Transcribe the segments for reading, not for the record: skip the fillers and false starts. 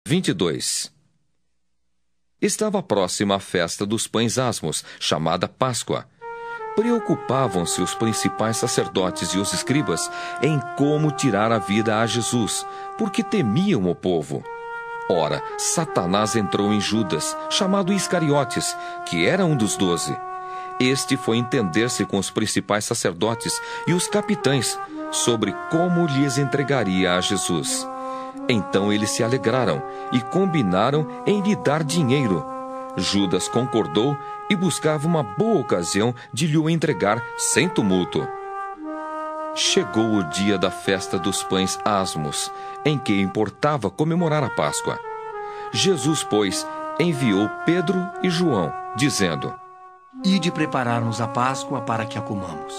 22. Estava próxima a festa dos pães asmos, chamada Páscoa. Preocupavam-se os principais sacerdotes e os escribas em como tirar a vida a Jesus, porque temiam o povo. Ora, Satanás entrou em Judas, chamado Iscariotes, que era um dos 12. Este foi entender-se com os principais sacerdotes e os capitães sobre como lhes entregaria a Jesus. Então eles se alegraram e combinaram em lhe dar dinheiro. Judas concordou e buscava uma boa ocasião de lhe o entregar sem tumulto. Chegou o dia da festa dos pães asmos, em que importava comemorar a Páscoa. Jesus, pois, enviou Pedro e João, dizendo: Ide preparar-nos a Páscoa para que a comamos.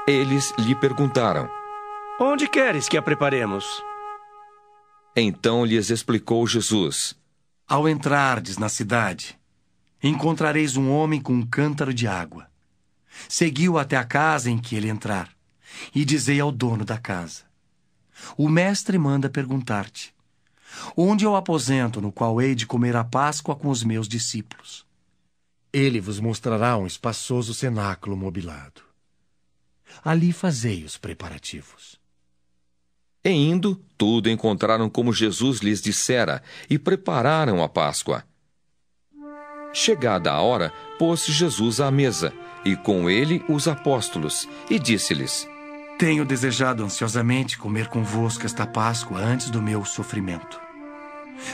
Eles lhe perguntaram: Onde queres que a preparemos? Então lhes explicou Jesus: Ao entrardes na cidade, encontrareis um homem com um cântaro de água. Segui-o até a casa em que ele entrar, e dizei ao dono da casa: O mestre manda perguntar-te: Onde é o aposento no qual hei de comer a Páscoa com os meus discípulos? Ele vos mostrará um espaçoso cenáculo mobilado. Ali fazei os preparativos. E indo, tudo encontraram como Jesus lhes dissera, e prepararam a Páscoa. Chegada a hora, pôs-se Jesus à mesa, e com ele os apóstolos, e disse-lhes: Tenho desejado ansiosamente comer convosco esta Páscoa antes do meu sofrimento.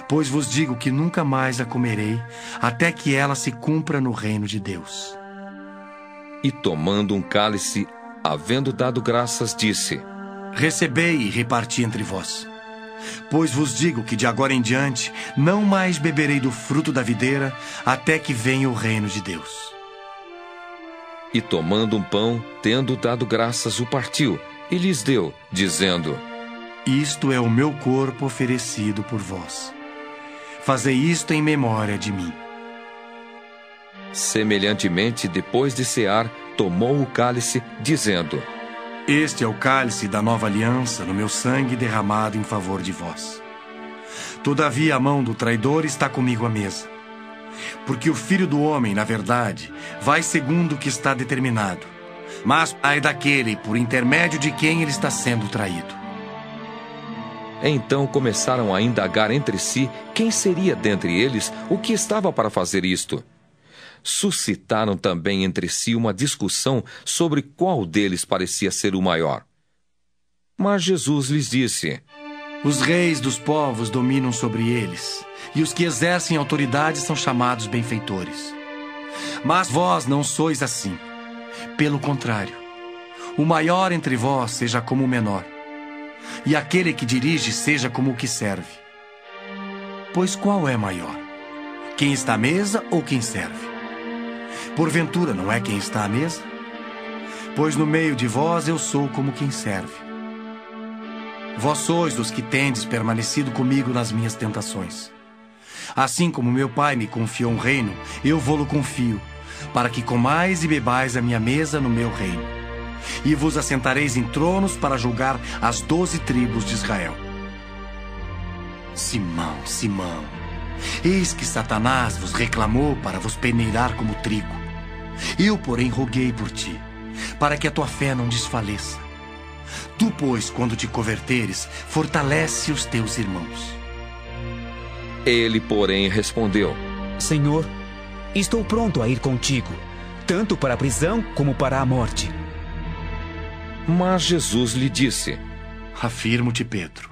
Pois vos digo que nunca mais a comerei, até que ela se cumpra no reino de Deus. E tomando um cálice, havendo dado graças, disse: Recebei e reparti entre vós. Pois vos digo que de agora em diante não mais beberei do fruto da videira, até que venha o reino de Deus. E tomando um pão, tendo dado graças, o partiu, e lhes deu, dizendo: Isto é o meu corpo oferecido por vós. Fazei isto em memória de mim. Semelhantemente, depois de cear, tomou o cálice, dizendo: Este é o cálice da nova aliança no meu sangue derramado em favor de vós. Todavia a mão do traidor está comigo à mesa. Porque o Filho do Homem, na verdade, vai segundo o que está determinado. Mas ai daquele por intermédio de quem ele está sendo traído. Então começaram a indagar entre si quem seria dentre eles o que estava para fazer isto. Suscitaram também entre si uma discussão sobre qual deles parecia ser o maior. Mas Jesus lhes disse: Os reis dos povos dominam sobre eles, e os que exercem autoridade são chamados benfeitores. Mas vós não sois assim. Pelo contrário, o maior entre vós seja como o menor, e aquele que dirige seja como o que serve. Pois qual é maior? Quem está à mesa ou quem serve? Porventura não é quem está à mesa? Pois no meio de vós eu sou como quem serve. Vós sois os que tendes permanecido comigo nas minhas tentações. Assim como meu Pai me confiou um reino, eu vô-lo confio, para que comais e bebais a minha mesa no meu reino. E vos assentareis em tronos para julgar as 12 tribos de Israel. Simão, Simão, eis que Satanás vos reclamou para vos peneirar como trigo. Eu, porém, roguei por ti, para que a tua fé não desfaleça. Tu, pois, quando te converteres, fortalece os teus irmãos. Ele, porém, respondeu: Senhor, estou pronto a ir contigo, tanto para a prisão como para a morte. Mas Jesus lhe disse: Afirmo-te, Pedro,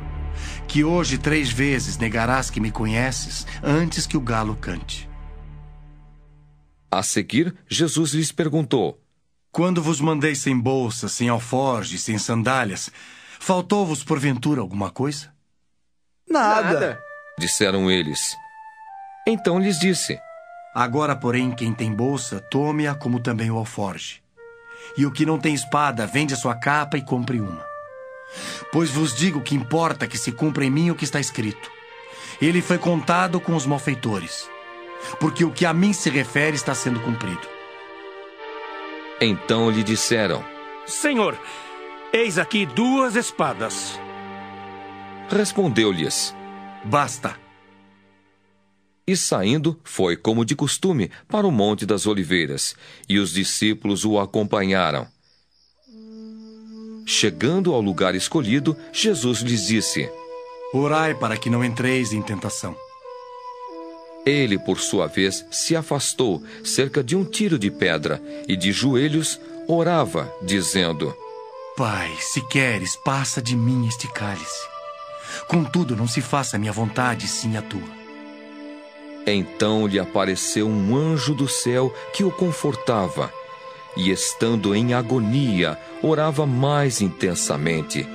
que hoje 3 vezes negarás que me conheces antes que o galo cante. A seguir, Jesus lhes perguntou: Quando vos mandei sem bolsa, sem alforje, sem sandálias, faltou-vos porventura alguma coisa? Nada. Disseram eles. Então lhes disse: Agora, porém, quem tem bolsa, tome-a como também o alforje. E o que não tem espada, vende a sua capa e compre uma. Pois vos digo que importa que se cumpra em mim o que está escrito. Ele foi contado com os malfeitores, porque o que a mim se refere está sendo cumprido. Então lhe disseram: Senhor, eis aqui 2 espadas. Respondeu-lhes: Basta! E saindo, foi como de costume para o Monte das Oliveiras, e os discípulos o acompanharam. Chegando ao lugar escolhido, Jesus lhes disse: Orai para que não entreis em tentação. Ele, por sua vez, se afastou cerca de um tiro de pedra e de joelhos orava, dizendo: Pai, se queres, passa de mim este cálice. Contudo, não se faça a minha vontade, sim a tua. Então lhe apareceu um anjo do céu que o confortava, e estando em agonia, orava mais intensamente.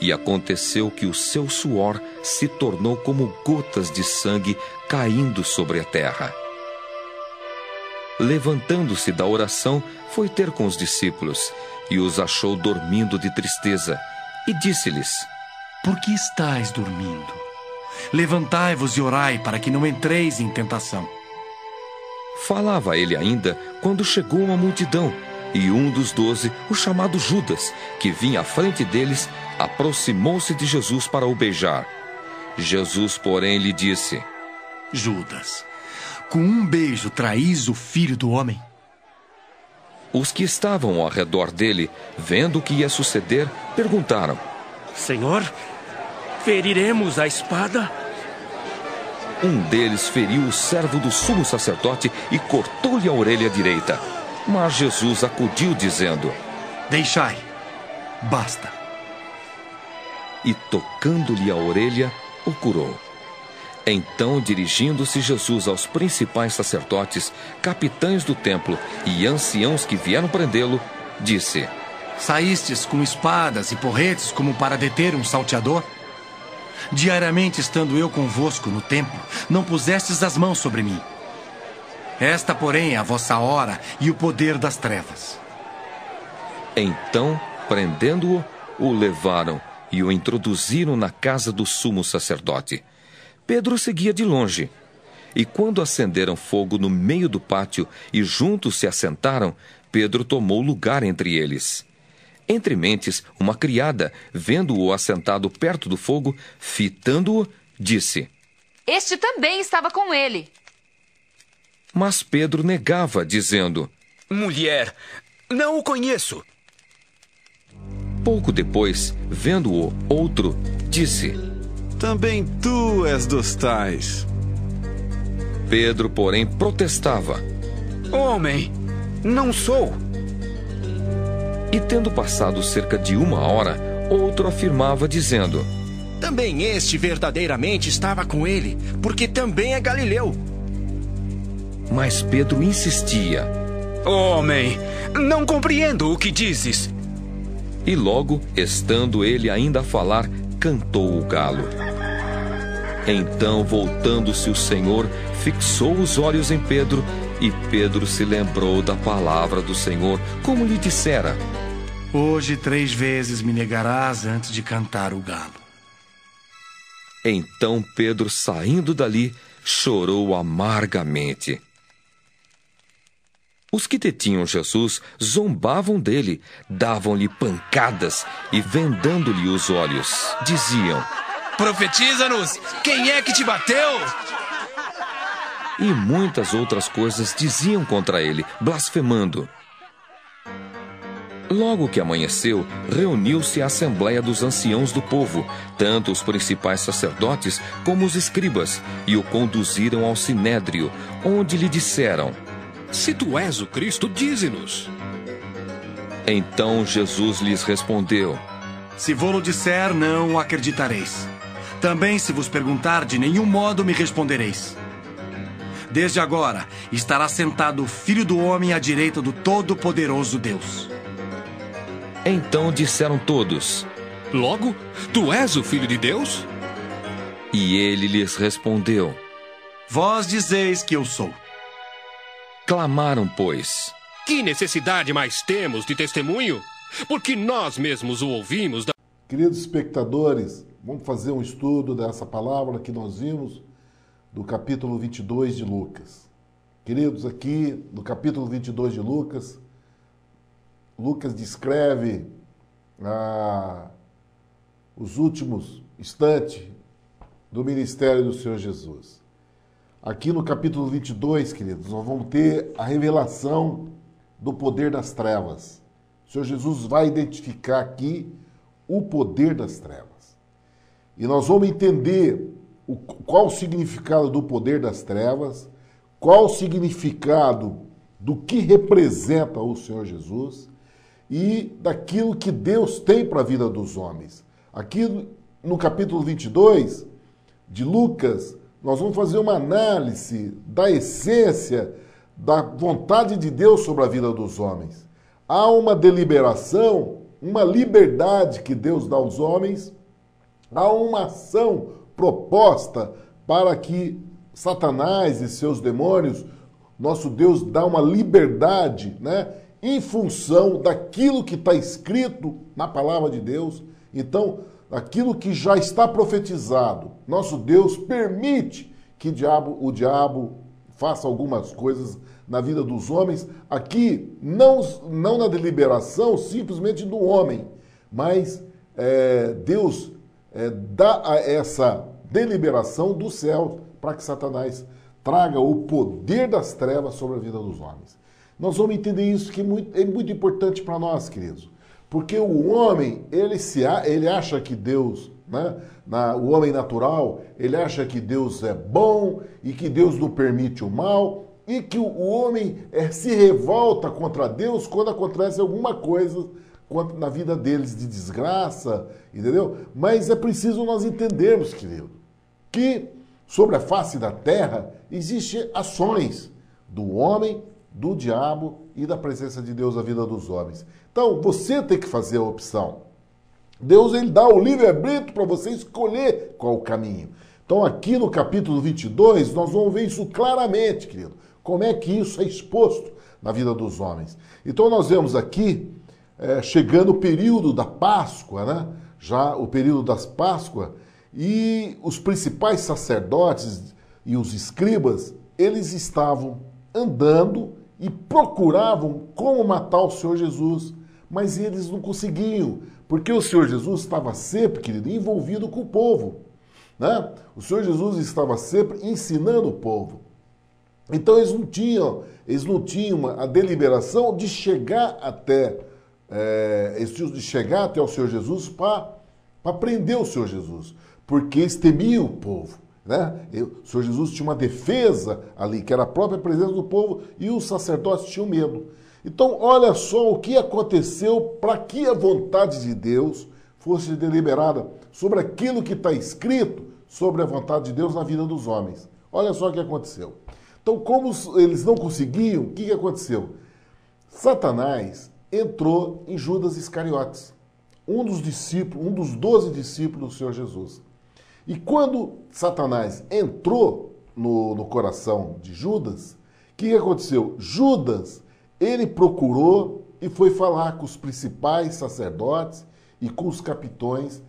E aconteceu que o seu suor se tornou como gotas de sangue caindo sobre a terra. Levantando-se da oração, foi ter com os discípulos, e os achou dormindo de tristeza, e disse-lhes: Por que estáis dormindo? Levantai-vos e orai para que não entreis em tentação. Falava ele ainda quando chegou uma multidão, e um dos 12, o chamado Judas, que vinha à frente deles, aproximou-se de Jesus para o beijar. Jesus, porém, lhe disse: Judas, com um beijo traís o Filho do Homem? Os que estavam ao redor dele, vendo o que ia suceder, perguntaram: Senhor, feriremos a espada? Um deles feriu o servo do sumo sacerdote e cortou-lhe a orelha direita. Mas Jesus acudiu, dizendo: Deixai, basta. E tocando-lhe a orelha, o curou. Então, dirigindo-se Jesus aos principais sacerdotes, capitães do templo e anciãos que vieram prendê-lo, disse: Saístes com espadas e porretes como para deter um salteador? Diariamente estando eu convosco no templo, não pusestes as mãos sobre mim. Esta, porém, é a vossa hora e o poder das trevas. Então, prendendo-o, o levaram e o introduziram na casa do sumo sacerdote. Pedro seguia de longe. E quando acenderam fogo no meio do pátio e juntos se assentaram, Pedro tomou lugar entre eles. Entre mentes, uma criada, vendo-o assentado perto do fogo, fitando-o, disse: Este também estava com ele. Mas Pedro negava, dizendo: Mulher, não o conheço. Pouco depois, vendo-o outro, disse: Também tu és dos tais. Pedro, porém, protestava: Homem, não sou. E tendo passado cerca de 1 hora, outro afirmava, dizendo: Também este verdadeiramente estava com ele, porque também é galileu. Mas Pedro insistia. Homem, não compreendo o que dizes. E logo, estando ele ainda a falar, cantou o galo. Então, voltando-se o Senhor, fixou os olhos em Pedro, e Pedro se lembrou da palavra do Senhor, como lhe dissera: Hoje 3 vezes me negarás antes de cantar o galo. Então Pedro, saindo dali, chorou amargamente. Os que detinham Jesus zombavam dele, davam-lhe pancadas e, vendando-lhe os olhos, diziam: Profetiza-nos! Quem é que te bateu? E muitas outras coisas diziam contra ele, blasfemando. Logo que amanheceu, reuniu-se a assembleia dos anciãos do povo, tanto os principais sacerdotes como os escribas, e o conduziram ao sinédrio, onde lhe disseram: Se tu és o Cristo, dize-nos. Então Jesus lhes respondeu: Se vou-lo disser, não o acreditareis. Também, se vos perguntar, de nenhum modo me respondereis. Desde agora estará sentado o Filho do Homem à direita do Todo-Poderoso Deus. Então disseram todos: Logo, tu és o Filho de Deus? E ele lhes respondeu: Vós dizeis que eu sou. Clamaram, pois: Que necessidade mais temos de testemunho? Porque nós mesmos o ouvimos da... Queridos espectadores, vamos fazer um estudo dessa palavra que nós vimos do capítulo 22 de Lucas. Queridos, aqui no capítulo 22 de Lucas, Lucas descreve os últimos instantes do ministério do Senhor Jesus. Aqui no capítulo 22, queridos, nós vamos ter a revelação do poder das trevas. O Senhor Jesus vai identificar aqui o poder das trevas. E nós vamos entender qual o significado do poder das trevas, qual o significado do que representa o Senhor Jesus e daquilo que Deus tem para a vida dos homens. Aqui no capítulo 22 de Lucas, nós vamos fazer uma análise da essência da vontade de Deus sobre a vida dos homens. Há uma deliberação, uma liberdade que Deus dá aos homens, há uma ação proposta para que Satanás e seus demônios, nosso Deus dá uma liberdade, né, em função daquilo que está escrito na palavra de Deus. Então, aquilo que já está profetizado, nosso Deus permite que o diabo faça algumas coisas na vida dos homens, aqui não na deliberação simplesmente do homem, mas Deus dá essa deliberação do céu para que Satanás traga o poder das trevas sobre a vida dos homens. Nós vamos entender isso que é muito importante para nós, queridos, porque o homem, ele acha que Deus, né, o homem natural, ele acha que Deus é bom e que Deus não permite o mal e que o homem se revolta contra Deus quando acontece alguma coisa na vida deles de desgraça, entendeu? Mas é preciso nós entendermos, querido, que sobre a face da terra existem ações do homem, do diabo e da presença de Deus na vida dos homens. Então, você tem que fazer a opção. Deus, ele dá o livre-arbítrio para você escolher qual o caminho. Então, aqui no capítulo 22, nós vamos ver isso claramente, querido. Como é que isso é exposto na vida dos homens. Então, nós vemos aqui, chegando o período da Páscoa, né? Já o período das Páscoas, e os principais sacerdotes e os escribas, eles estavam andando e procuravam como matar o Senhor Jesus, mas eles não conseguiam, porque o Senhor Jesus estava sempre, querido, envolvido com o povo, né? O Senhor Jesus estava sempre ensinando o povo. Então eles não tinham a deliberação de chegar até o Senhor Jesus para prender o Senhor Jesus, porque eles temiam o povo, né? O Senhor Jesus tinha uma defesa ali, que era a própria presença do povo, e os sacerdotes tinham medo. Então, olha só o que aconteceu para que a vontade de Deus fosse deliberada sobre aquilo que está escrito sobre a vontade de Deus na vida dos homens. Olha só o que aconteceu. Então, como eles não conseguiam, o que aconteceu? Satanás entrou em Judas Iscariotes, um dos 12 discípulos do Senhor Jesus. E quando Satanás entrou no coração de Judas, o que aconteceu? Judas, ele procurou e foi falar com os principais sacerdotes e com os capitões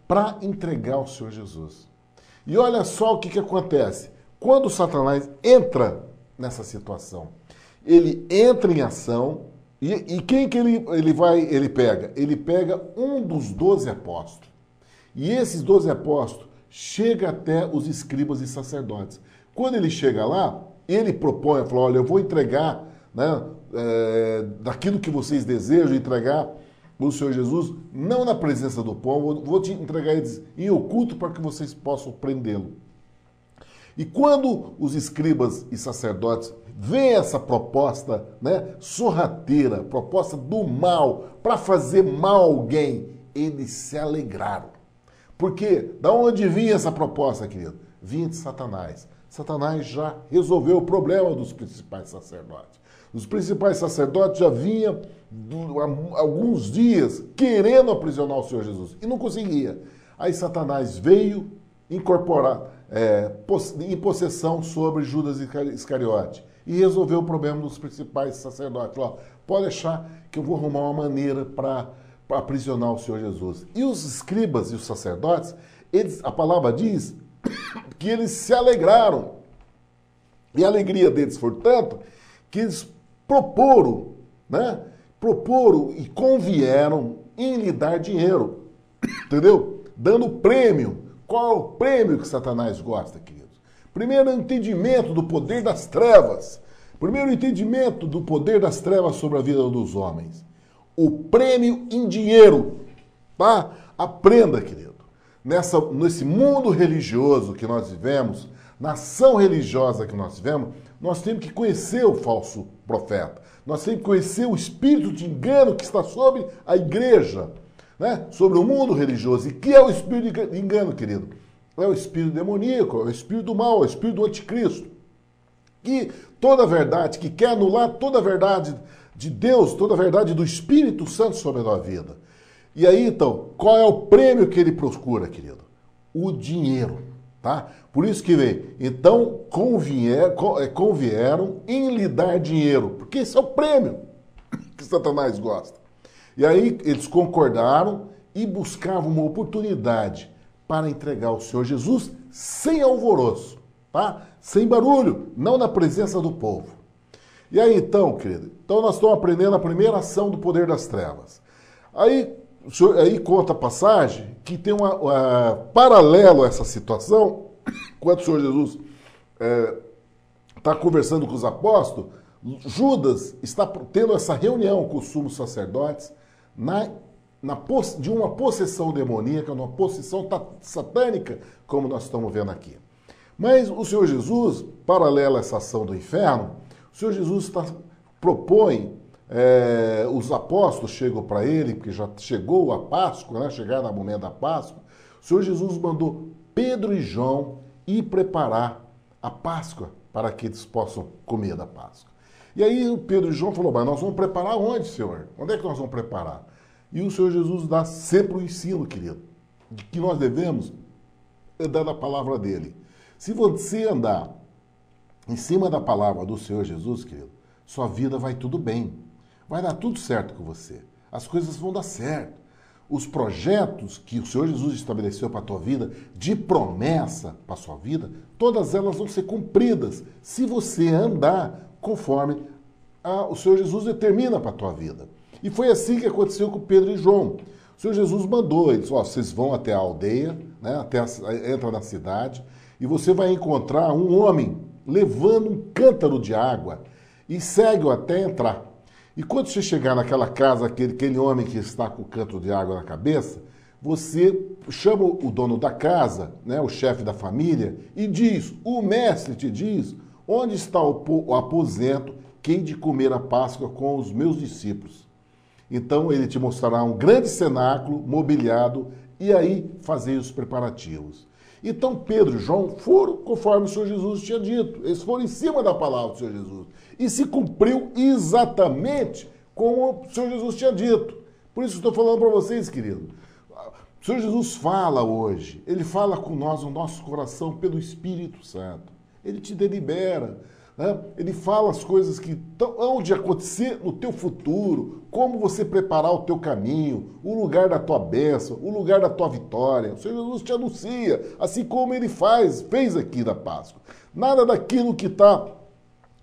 para entregar o Senhor Jesus. E olha só o que acontece. Quando Satanás entra nessa situação, ele entra em ação e quem que ele pega? Ele pega um dos 12 apóstolos. E esses 12 apóstolos chegam até os escribas e sacerdotes. Quando ele chega lá, ele propõe, fala, olha, eu vou entregar, né, daquilo que vocês desejam, entregar o Senhor Jesus, não na presença do povo, vou te entregar eles em oculto para que vocês possam prendê-lo. E quando os escribas e sacerdotes veem essa proposta, né, sorrateira, proposta do mal, para fazer mal a alguém, eles se alegraram. Porque da onde vinha essa proposta, querido? Vinha de Satanás. Satanás já resolveu o problema dos principais sacerdotes. Os principais sacerdotes já vinham há alguns dias querendo aprisionar o Senhor Jesus e não conseguia. Aí Satanás veio incorporar, em possessão sobre Judas Iscariote e resolveu o problema dos principais sacerdotes. Falou, pode deixar que eu vou arrumar uma maneira para aprisionar o Senhor Jesus. E os escribas e os sacerdotes, a palavra diz que eles se alegraram. E a alegria deles foi tanto que eles proporam e convieram em lhe dar dinheiro, entendeu? Dando prêmio Qual é o prêmio que Satanás gosta, queridos? Primeiro, o entendimento do poder das trevas. Primeiro, o entendimento do poder das trevas sobre a vida dos homens. O prêmio em dinheiro. Tá? Aprenda, querido. Nesse mundo religioso que nós vivemos, na ação religiosa que nós vivemos, nós temos que conhecer o falso profeta. Nós temos que conhecer o espírito de engano que está sobre a igreja, né? Sobre o mundo religioso. E que é o espírito de engano, querido? É o espírito demoníaco, é o espírito do mal, é o espírito do anticristo. Que toda a verdade, que quer anular toda a verdade de Deus, toda a verdade do Espírito Santo sobre a tua vida. E aí, então, qual é o prêmio que ele procura, querido? O dinheiro, tá? Por isso que vem, então, convieram em lhe dar dinheiro, porque esse é o prêmio que Satanás gosta. E aí, eles concordaram e buscavam uma oportunidade para entregar o Senhor Jesus sem alvoroço, tá? Sem barulho, não na presença do povo. E aí, então, querido, então nós estamos aprendendo a primeira ação do poder das trevas. Aí conta a passagem que tem paralelo a essa situação, quando o Senhor Jesus está conversando com os apóstolos, Judas está tendo essa reunião com os sumos sacerdotes de uma possessão demoníaca, uma possessão satânica, como nós estamos vendo aqui. Mas o Senhor Jesus, paralelo a essa ação do inferno, o Senhor Jesus propõe, os apóstolos chegam para ele, porque já chegou a Páscoa, né? Chegaram no momento da Páscoa, o Senhor Jesus mandou Pedro e João ir preparar a Páscoa para que eles possam comer da Páscoa. E aí o Pedro e João falaram, mas nós vamos preparar onde, Senhor? Onde é que nós vamos preparar? E o Senhor Jesus dá sempre o ensino, querido, de que nós devemos andar na palavra dele. Se você andar em cima da palavra do Senhor Jesus, querido, sua vida vai tudo bem. Vai dar tudo certo com você. As coisas vão dar certo. Os projetos que o Senhor Jesus estabeleceu para a tua vida, de promessa para a sua vida, todas elas vão ser cumpridas se você andar conforme o Senhor Jesus determina para a tua vida. E foi assim que aconteceu com Pedro e João. O Senhor Jesus mandou eles, vocês vão até a aldeia, né, entra na cidade, e você vai encontrar um homem levando um cântaro de água e segue-o até entrar. E quando você chegar naquela casa, aquele homem que está com o cântaro de água na cabeça, você chama o dono da casa, né, o chefe da família, e diz, o mestre te diz, onde está o aposento que hei de comer a Páscoa com os meus discípulos? Então ele te mostrará um grande cenáculo mobiliado e aí fazer os preparativos. Então Pedro e João foram conforme o Senhor Jesus tinha dito. Eles foram em cima da palavra do Senhor Jesus. E se cumpriu exatamente como o Senhor Jesus tinha dito. Por isso estou falando para vocês, querido. O Senhor Jesus fala hoje. Ele fala com nós no nosso coração pelo Espírito Santo. Ele te delibera. Né? Ele fala as coisas que hão de acontecer no teu futuro, como você preparar o teu caminho, o lugar da tua bênção, o lugar da tua vitória. O Senhor Jesus te anuncia, assim como ele fez aqui na Páscoa. Nada daquilo que está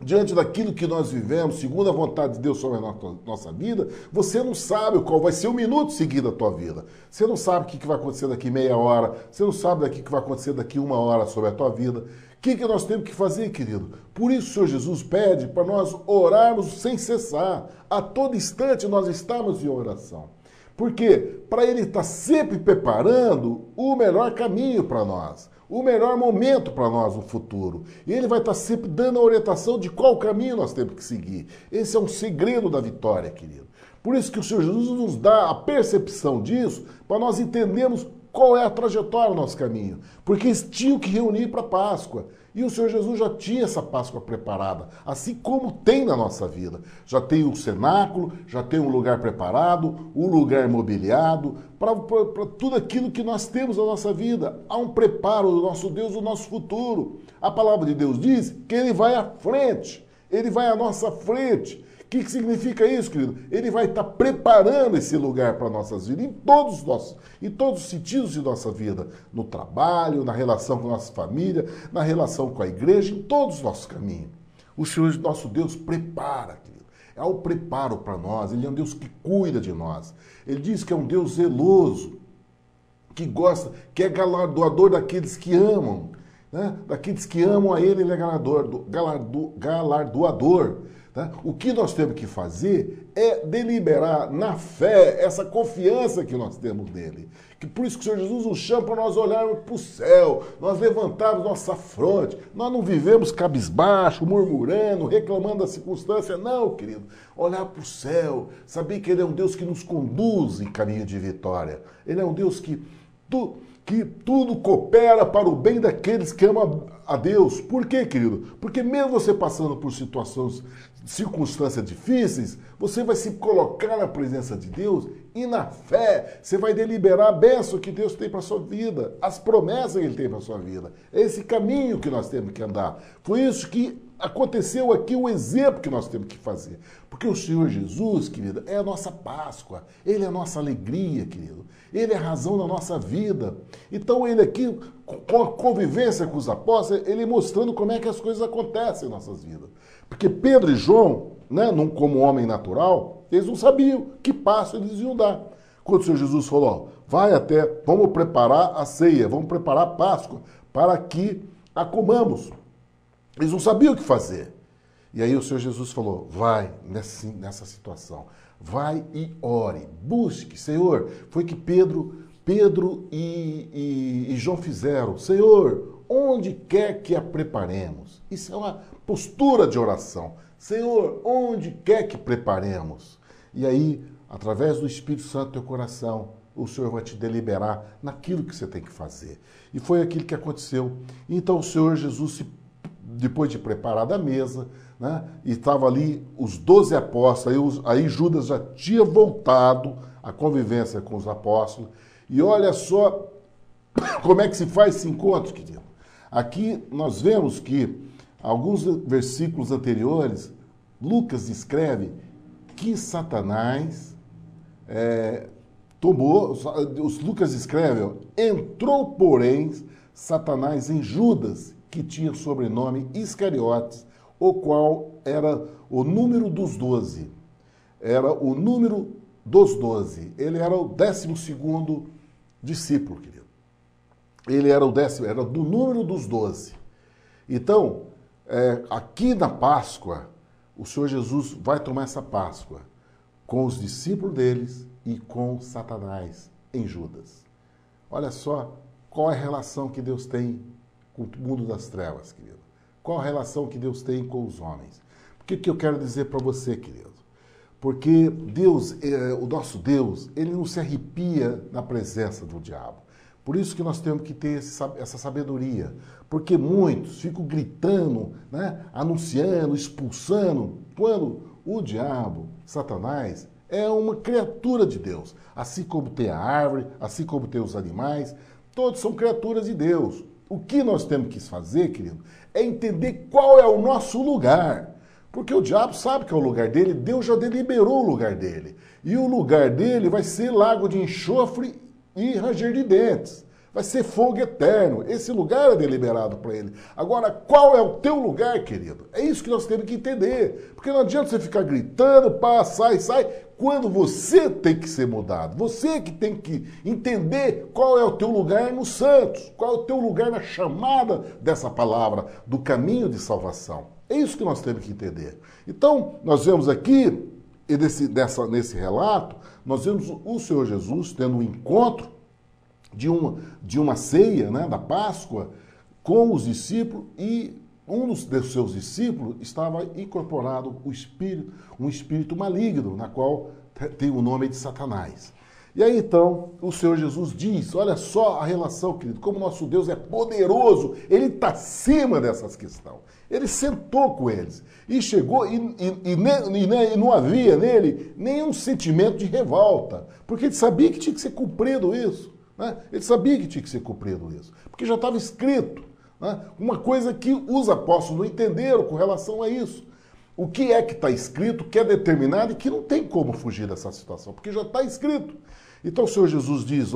diante daquilo que nós vivemos, segundo a vontade de Deus sobre a nossa vida, você não sabe qual vai ser o minuto seguinte da tua vida. Você não sabe o que vai acontecer daqui meia hora, você não sabe o que vai acontecer daqui uma hora sobre a tua vida. O que nós temos que fazer, querido? Por isso o Senhor Jesus pede para nós orarmos sem cessar. A todo instante nós estamos em oração. Por quê? Para Ele estar sempre preparando o melhor caminho para nós, o melhor momento para nós no futuro. E Ele vai estar sempre dando a orientação de qual caminho nós temos que seguir. Esse é um segredo da vitória, querido. Por isso que o Senhor Jesus nos dá a percepção disso, para nós entendermos qual é a trajetória do nosso caminho. Porque eles tinham que reunir para a Páscoa. E o Senhor Jesus já tinha essa Páscoa preparada, assim como tem na nossa vida. Já tem um cenáculo, já tem um lugar preparado, um lugar mobiliado, para tudo aquilo que nós temos na nossa vida. Há um preparo do nosso Deus, do nosso futuro. A palavra de Deus diz que Ele vai à frente, Ele vai à nossa frente. O que significa isso, querido? Ele vai estar preparando esse lugar para nossas vidas, em todos os sentidos de nossa vida, no trabalho, na relação com a nossa família, na relação com a igreja, em todos os nossos caminhos. O Senhor, nosso Deus, prepara, querido. É o preparo para nós, Ele é um Deus que cuida de nós. Ele diz que é um Deus zeloso, que gosta, que é galardoador daqueles que amam. Né? Daqueles que amam a ele, ele é galardoador. Tá? O que nós temos que fazer é deliberar na fé essa confiança que nós temos nele. Que por isso que o Senhor Jesus nos chama para nós olharmos para o céu, nós levantarmos nossa fronte, nós não vivemos cabisbaixo, murmurando, reclamando da circunstância, não, querido. Olhar para o céu, saber que ele é um Deus que nos conduz em caminho de vitória. Ele é um Deus que tudo coopera para o bem daqueles que amam a Deus. Por quê, querido? Porque mesmo você passando por circunstâncias difíceis, você vai se colocar na presença de Deus e na fé você vai deliberar a bênção que Deus tem para a sua vida, as promessas que Ele tem para a sua vida. É esse caminho que nós temos que andar. Foi isso que aconteceu aqui, o exemplo que nós temos que fazer. Porque o Senhor Jesus, querido, é a nossa Páscoa. Ele é a nossa alegria, querido. Ele é a razão da nossa vida. Então ele aqui, com a convivência com os apóstolos, ele mostrando como é que as coisas acontecem em nossas vidas. Porque Pedro e João, né, como homem natural, eles não sabiam que passo eles iam dar. Quando o Senhor Jesus falou, vamos preparar a ceia, vamos preparar a Páscoa, para que a comamos. Eles não sabiam o que fazer. E aí o Senhor Jesus falou, vai nessa situação, vai e ore, busque, Senhor. Foi que Pedro e João fizeram. Senhor, onde quer que a preparemos? Isso é uma postura de oração. Senhor, onde quer que preparemos? E aí, através do Espírito Santo do teu coração, o Senhor vai te deliberar naquilo que você tem que fazer. E foi aquilo que aconteceu. Então o Senhor Jesus, depois de preparar a mesa, né, e estava ali os 12 apóstolos, aí Judas já tinha voltado à convivência com os apóstolos. E olha só como é que se faz esse encontro, querido. Aqui nós vemos que, alguns versículos anteriores, Lucas escreve que Satanás Lucas escreve, entrou, porém, Satanás em Judas, que tinha sobrenome Iscariotes, o qual era o número dos 12. Era o número dos 12. Ele era o 12º discípulo, querido. Ele era era do número dos 12. Então, aqui na Páscoa, o Senhor Jesus vai tomar essa Páscoa com os discípulos deles e com Satanás em Judas. Olha só qual é a relação que Deus tem com o mundo das trevas, querido. Qual a relação que Deus tem com os homens? O que eu quero dizer para você, querido? Porque Deus, o nosso Deus, ele não se arrepia na presença do diabo. Por isso que nós temos que ter essa sabedoria. Porque muitos ficam gritando, né, anunciando, expulsando, quando o diabo, Satanás, é uma criatura de Deus. Assim como tem a árvore, assim como tem os animais, todos são criaturas de Deus. O que nós temos que fazer, querido, é entender qual é o nosso lugar. Porque o diabo sabe que é o lugar dele, Deus já deliberou o lugar dele. E o lugar dele vai ser lago de enxofre e ranger de dentes. Vai ser fogo eterno. Esse lugar é deliberado para ele. Agora, qual é o teu lugar, querido? É isso que nós temos que entender. Porque não adianta você ficar gritando, pá, sai, quando você tem que ser mudado. Você que tem que entender qual é o teu lugar nos santos, qual é o teu lugar na chamada dessa palavra, do caminho de salvação. É isso que nós temos que entender. Então, nós vemos aqui, nesse relato, nós vemos o Senhor Jesus tendo um encontro de uma ceia, né, da Páscoa, com os discípulos, e um dos seus discípulos estava incorporado um espírito maligno, na qual tem o nome de Satanás. E aí então o Senhor Jesus diz, olha só a relação, querido, como nosso Deus é poderoso, ele está acima dessas questões. Ele sentou com eles e chegou e não havia nele nenhum sentimento de revolta, porque ele sabia que tinha que ser cumprido isso. Né? Ele sabia que tinha que ser cumprido isso, porque já estava escrito. Né? Uma coisa que os apóstolos não entenderam com relação a isso. O que é que está escrito, que é determinado e que não tem como fugir dessa situação, porque já está escrito. Então o Senhor Jesus diz,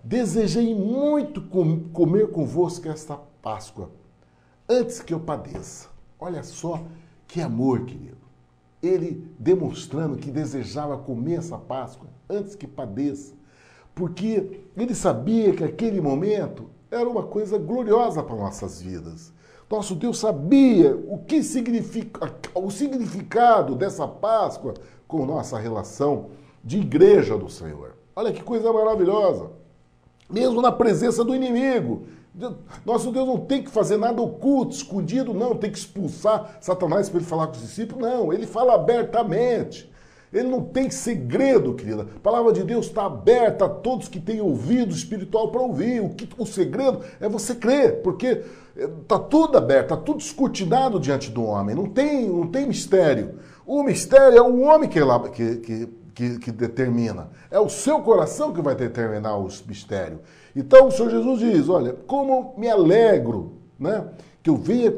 desejei muito comer convosco esta Páscoa, antes que eu padeça. Olha só que amor, querido. Ele demonstrando que desejava comer essa Páscoa antes que padeça. porque ele sabia que aquele momento era uma coisa gloriosa para nossas vidas. Nosso Deus sabia o significado dessa Páscoa com nossa relação de igreja do Senhor. Olha que coisa maravilhosa. Mesmo na presença do inimigo. Nosso Deus não tem que fazer nada oculto, escondido, não. Tem que expulsar Satanás para ele falar com os discípulos. Não, ele fala abertamente. Ele não tem segredo, querida. A palavra de Deus está aberta a todos que têm ouvido espiritual para ouvir. O segredo é você crer, porque está tudo aberto, está tudo descortinado diante do homem. Não tem mistério. O mistério é o homem que determina. É o seu coração que vai determinar o mistério. Então o Senhor Jesus diz, olha, como me alegro, né, que eu venha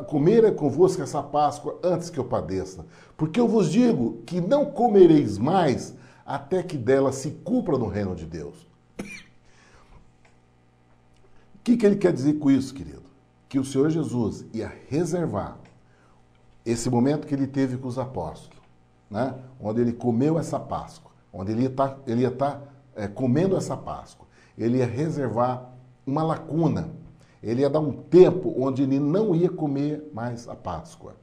comer convosco essa Páscoa antes que eu padeça. Porque eu vos digo que não comereis mais até que dela se cumpra no reino de Deus. O que ele quer dizer com isso, querido? Que o Senhor Jesus ia reservar esse momento que ele teve com os apóstolos, né? Onde ele comeu essa Páscoa, onde ele ia estar comendo essa Páscoa. Ele ia reservar uma lacuna. Ele ia dar um tempo onde ele não ia comer mais a Páscoa,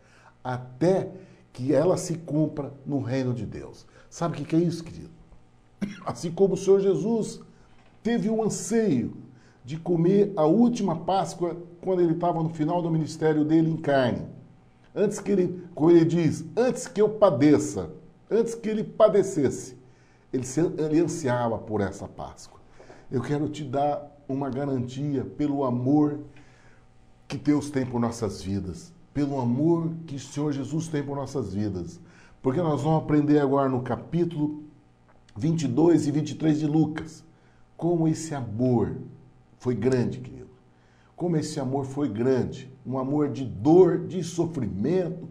até que ela se cumpra no reino de Deus. Sabe o que é isso, querido? Assim como o Senhor Jesus teve um anseio de comer a última Páscoa quando ele estava no final do ministério dele em carne. Antes que como ele diz, antes que eu padeça, antes que ele padecesse, ele ansiava por essa Páscoa. Eu quero te dar uma garantia pelo amor que Deus tem por nossas vidas, pelo amor que o Senhor Jesus tem por nossas vidas. Porque nós vamos aprender agora no capítulo 22 e 23 de Lucas, como esse amor foi grande, querido. Como esse amor foi grande, um amor de dor, de sofrimento,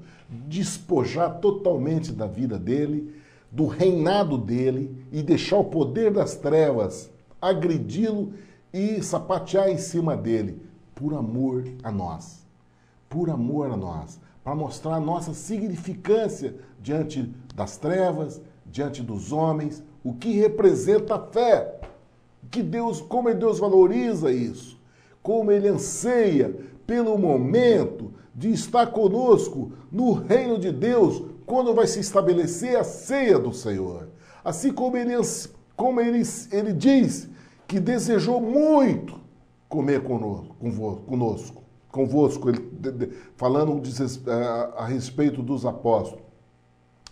despojar totalmente da vida dele, do reinado dele e deixar o poder das trevas agredi-lo e sapatear em cima dele, por amor a nós. Por amor a nós, para mostrar a nossa significância diante das trevas, diante dos homens, o que representa a fé, como Deus valoriza isso, como ele anseia pelo momento de estar conosco no reino de Deus, quando vai se estabelecer a ceia do Senhor. Assim como ele diz que desejou muito comer convosco, falando a respeito dos apóstolos.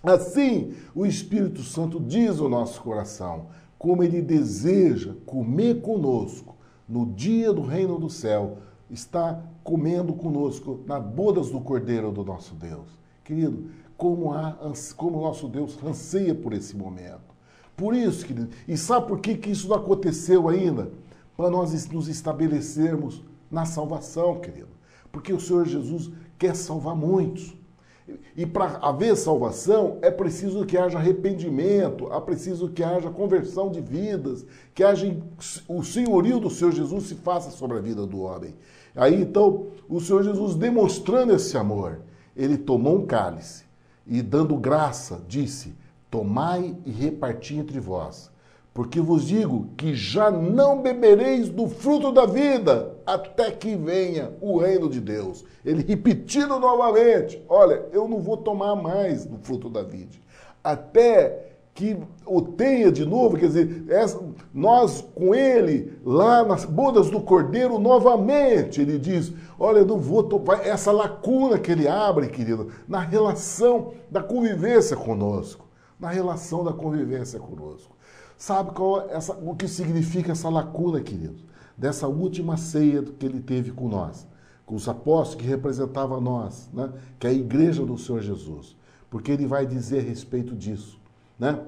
Assim, o Espírito Santo diz ao nosso coração, como ele deseja comer conosco no dia do reino do céu, está comendo conosco nas bodas do Cordeiro do nosso Deus. Querido, como o nosso Deus anseia por esse momento. Por isso, querido, e sabe por que isso não aconteceu ainda? Para nós nos estabelecermos na salvação, querido. Porque o Senhor Jesus quer salvar muitos. E para haver salvação, é preciso que haja arrependimento, é preciso que haja conversão de vidas, que haja o senhorio do Senhor Jesus se faça sobre a vida do homem. Aí, então, o Senhor Jesus, demonstrando esse amor, ele tomou um cálice e, dando graça, disse, tomai e reparti entre vós, porque vos digo que já não bebereis do fruto da vida, até que venha o reino de Deus. Ele repetindo novamente, olha, eu não vou tomar mais do fruto da vida, até que o tenha de novo, quer dizer, nós com ele, lá nas bodas do Cordeiro, novamente, ele diz, olha, eu não vou tomar, essa lacuna que ele abre, querido, na relação da convivência conosco, na relação da convivência conosco. Sabe o que significa essa lacuna, querido? Dessa última ceia que ele teve com nós, com os apóstolos que representavam nós, né? Que é a igreja do Senhor Jesus. Porque ele vai dizer a respeito disso, né?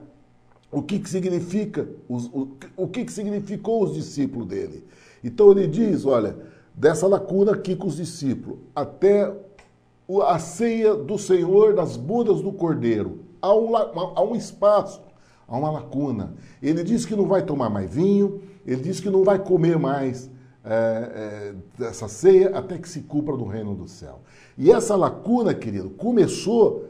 O que significa, o que significou os discípulos dele. Então ele diz, olha, dessa lacuna aqui com os discípulos, até a ceia do Senhor das bodas do Cordeiro, há um espaço, há uma lacuna. Ele diz que não vai tomar mais vinho, ele diz que não vai comer mais essa ceia até que se cumpra no reino do céu. E essa lacuna, querido, começou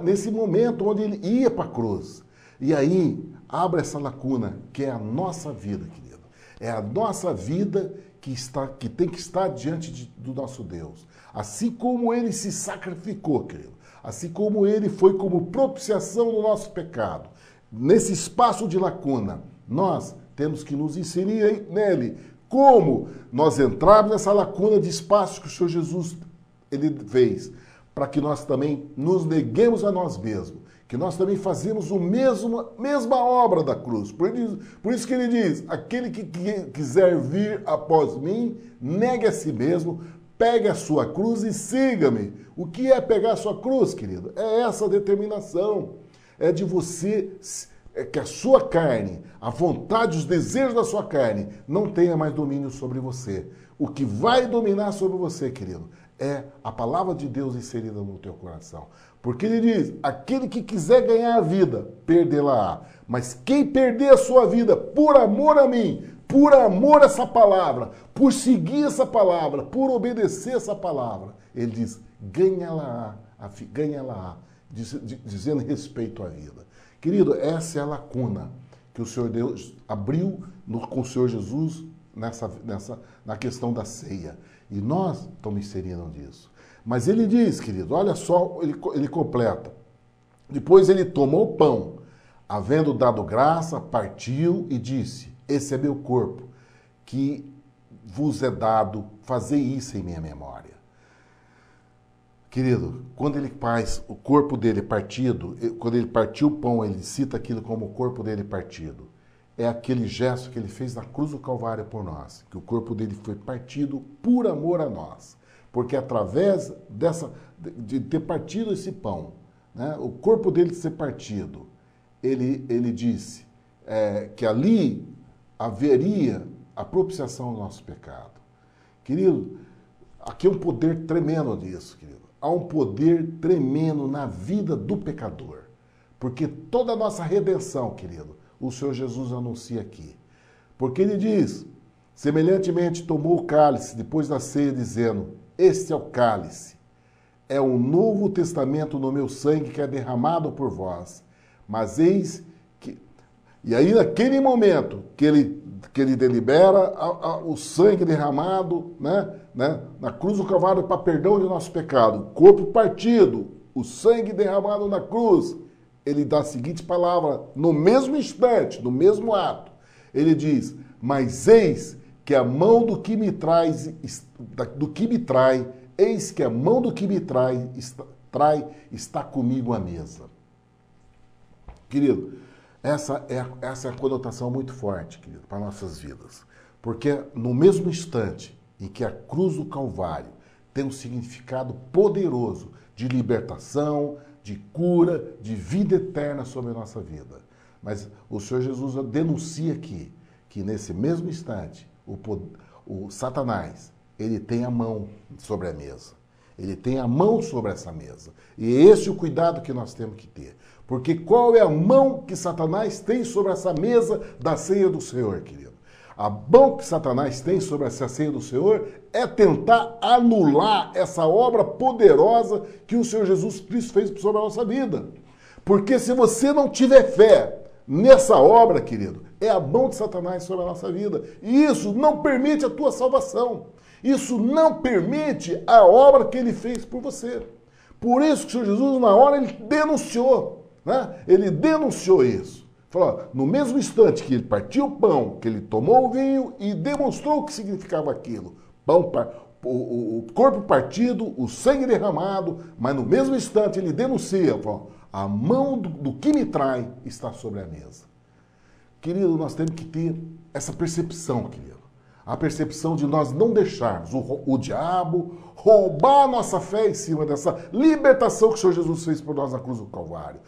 nesse momento onde ele ia para a cruz. E aí, abre essa lacuna, que é a nossa vida, querido. É a nossa vida que tem que estar diante do nosso Deus. Assim como ele se sacrificou, querido. Assim como ele foi como propiciação do nosso pecado. Nesse espaço de lacuna, nós temos que nos inserir nele. Como nós entrarmos nessa lacuna de espaço que o Senhor Jesus ele fez, para que nós também nos neguemos a nós mesmos, que nós também fazemos mesma obra da cruz. Por isso que ele diz, aquele que quiser vir após mim, negue a si mesmo, pegue a sua cruz e siga-me. O que é pegar a sua cruz, querido? É essa determinação. É de você, que a sua carne, a vontade, os desejos da sua carne, não tenha mais domínio sobre você. O que vai dominar sobre você, querido, é a palavra de Deus inserida no teu coração. Porque ele diz, aquele que quiser ganhar a vida, perdê-la-á. Mas quem perder a sua vida por amor a mim, por amor a essa palavra, por seguir essa palavra, por obedecer essa palavra, ele diz, ganha-la-á, dizendo respeito à vida. Querido, essa é a lacuna que o Senhor Deus abriu com o Senhor Jesus na questão da ceia. E nós estamos inserindo nisso. Mas ele diz, querido, olha só, ele completa. Depois ele tomou o pão, havendo dado graça, partiu e disse, esse é meu corpo, que vos é dado, fazei isso em minha memória. Querido, quando ele faz o corpo dele partido, quando ele partiu o pão, ele cita aquilo como o corpo dele partido. É aquele gesto que ele fez na cruz do Calvário por nós, que o corpo dele foi partido por amor a nós. Porque através de ter partido esse pão, né, o corpo dele ser partido, ele disse que ali haveria a propiciação do nosso pecado. Querido, aqui é um poder tremendo disso, querido. Há um poder tremendo na vida do pecador. Porque toda a nossa redenção, querido, o Senhor Jesus anuncia aqui. Porque ele diz, semelhantemente tomou o cálice depois da ceia, dizendo, este é o cálice, é o novo testamento no meu sangue que é derramado por vós. Mas eis que... E aí naquele momento que ele delibera o sangue derramado, né, na cruz do Calvário para perdão de nosso pecado, o corpo partido, o sangue derramado na cruz, ele dá a seguinte palavra, no mesmo instante, no mesmo ato, ele diz, mas eis que a mão do que me trai, eis que a mão do que me trai está comigo à mesa. Querido, essa é a conotação muito forte, querido, para nossas vidas. Porque no mesmo instante em que a cruz do Calvário tem um significado poderoso de libertação, de cura, de vida eterna sobre a nossa vida. Mas o Senhor Jesus denuncia aqui que nesse mesmo instante o Satanás, ele tem a mão sobre a mesa. Ele tem a mão sobre essa mesa. E esse é o cuidado que nós temos que ter. Porque qual é a mão que Satanás tem sobre essa mesa da ceia do Senhor, querido? A mão que Satanás tem sobre essa ceia do Senhor é tentar anular essa obra poderosa que o Senhor Jesus Cristo fez sobre a nossa vida. Porque se você não tiver fé nessa obra, querido, é a mão de Satanás sobre a nossa vida. E isso não permite a tua salvação. Isso não permite a obra que ele fez por você. Por isso que o Senhor Jesus, na hora, ele denunciou. Né? Ele denunciou isso. Falou, no mesmo instante que ele partiu o pão, que ele tomou o vinho e demonstrou o que significava aquilo. O corpo partido, o sangue derramado, mas no mesmo instante ele denuncia, falou, a mão do que me trai está sobre a mesa. Querido, nós temos que ter essa percepção, querido. A percepção de nós não deixarmos o diabo roubar a nossa fé em cima dessa libertação que o Senhor Jesus fez por nós na cruz do Calvário.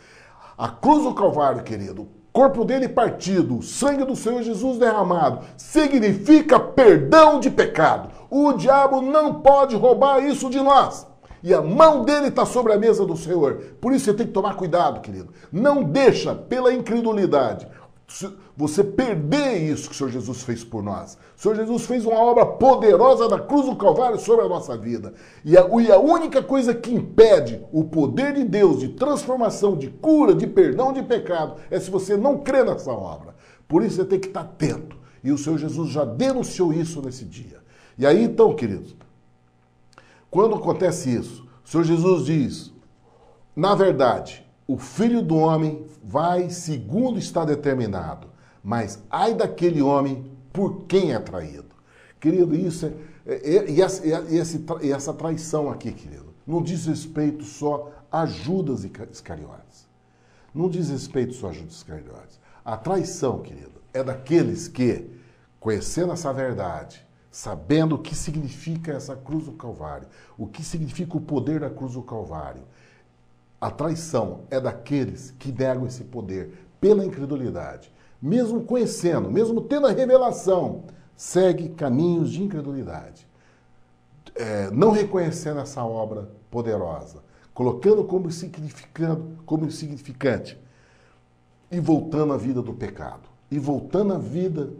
A cruz do Calvário, querido, o corpo dele partido, o sangue do Senhor Jesus derramado, significa perdão de pecado. O diabo não pode roubar isso de nós. E a mão dele está sobre a mesa do Senhor. Por isso você tem que tomar cuidado, querido. Não deixa, pela incredulidade, você perder isso que o Senhor Jesus fez por nós. O Senhor Jesus fez uma obra poderosa na cruz do Calvário sobre a nossa vida. E a única coisa que impede o poder de Deus de transformação, de cura, de perdão de pecado, é se você não crê nessa obra. Por isso você tem que estar atento. E o Senhor Jesus já denunciou isso nesse dia. E aí então, queridos, quando acontece isso, o Senhor Jesus diz, na verdade, o Filho do Homem vai segundo está determinado, mas ai daquele homem por quem é traído. Querido, isso essa traição aqui, querido, não diz respeito só a Judas Iscariotes. Não diz respeito só a Judas Iscariotes. A traição, querido, é daqueles que, conhecendo essa verdade, sabendo o que significa essa cruz do Calvário, o que significa o poder da cruz do Calvário, a traição é daqueles que negam esse poder pela incredulidade. Mesmo conhecendo, mesmo tendo a revelação, segue caminhos de incredulidade. Não reconhecendo essa obra poderosa, colocando como insignificante e voltando à vida do pecado, e voltando à vida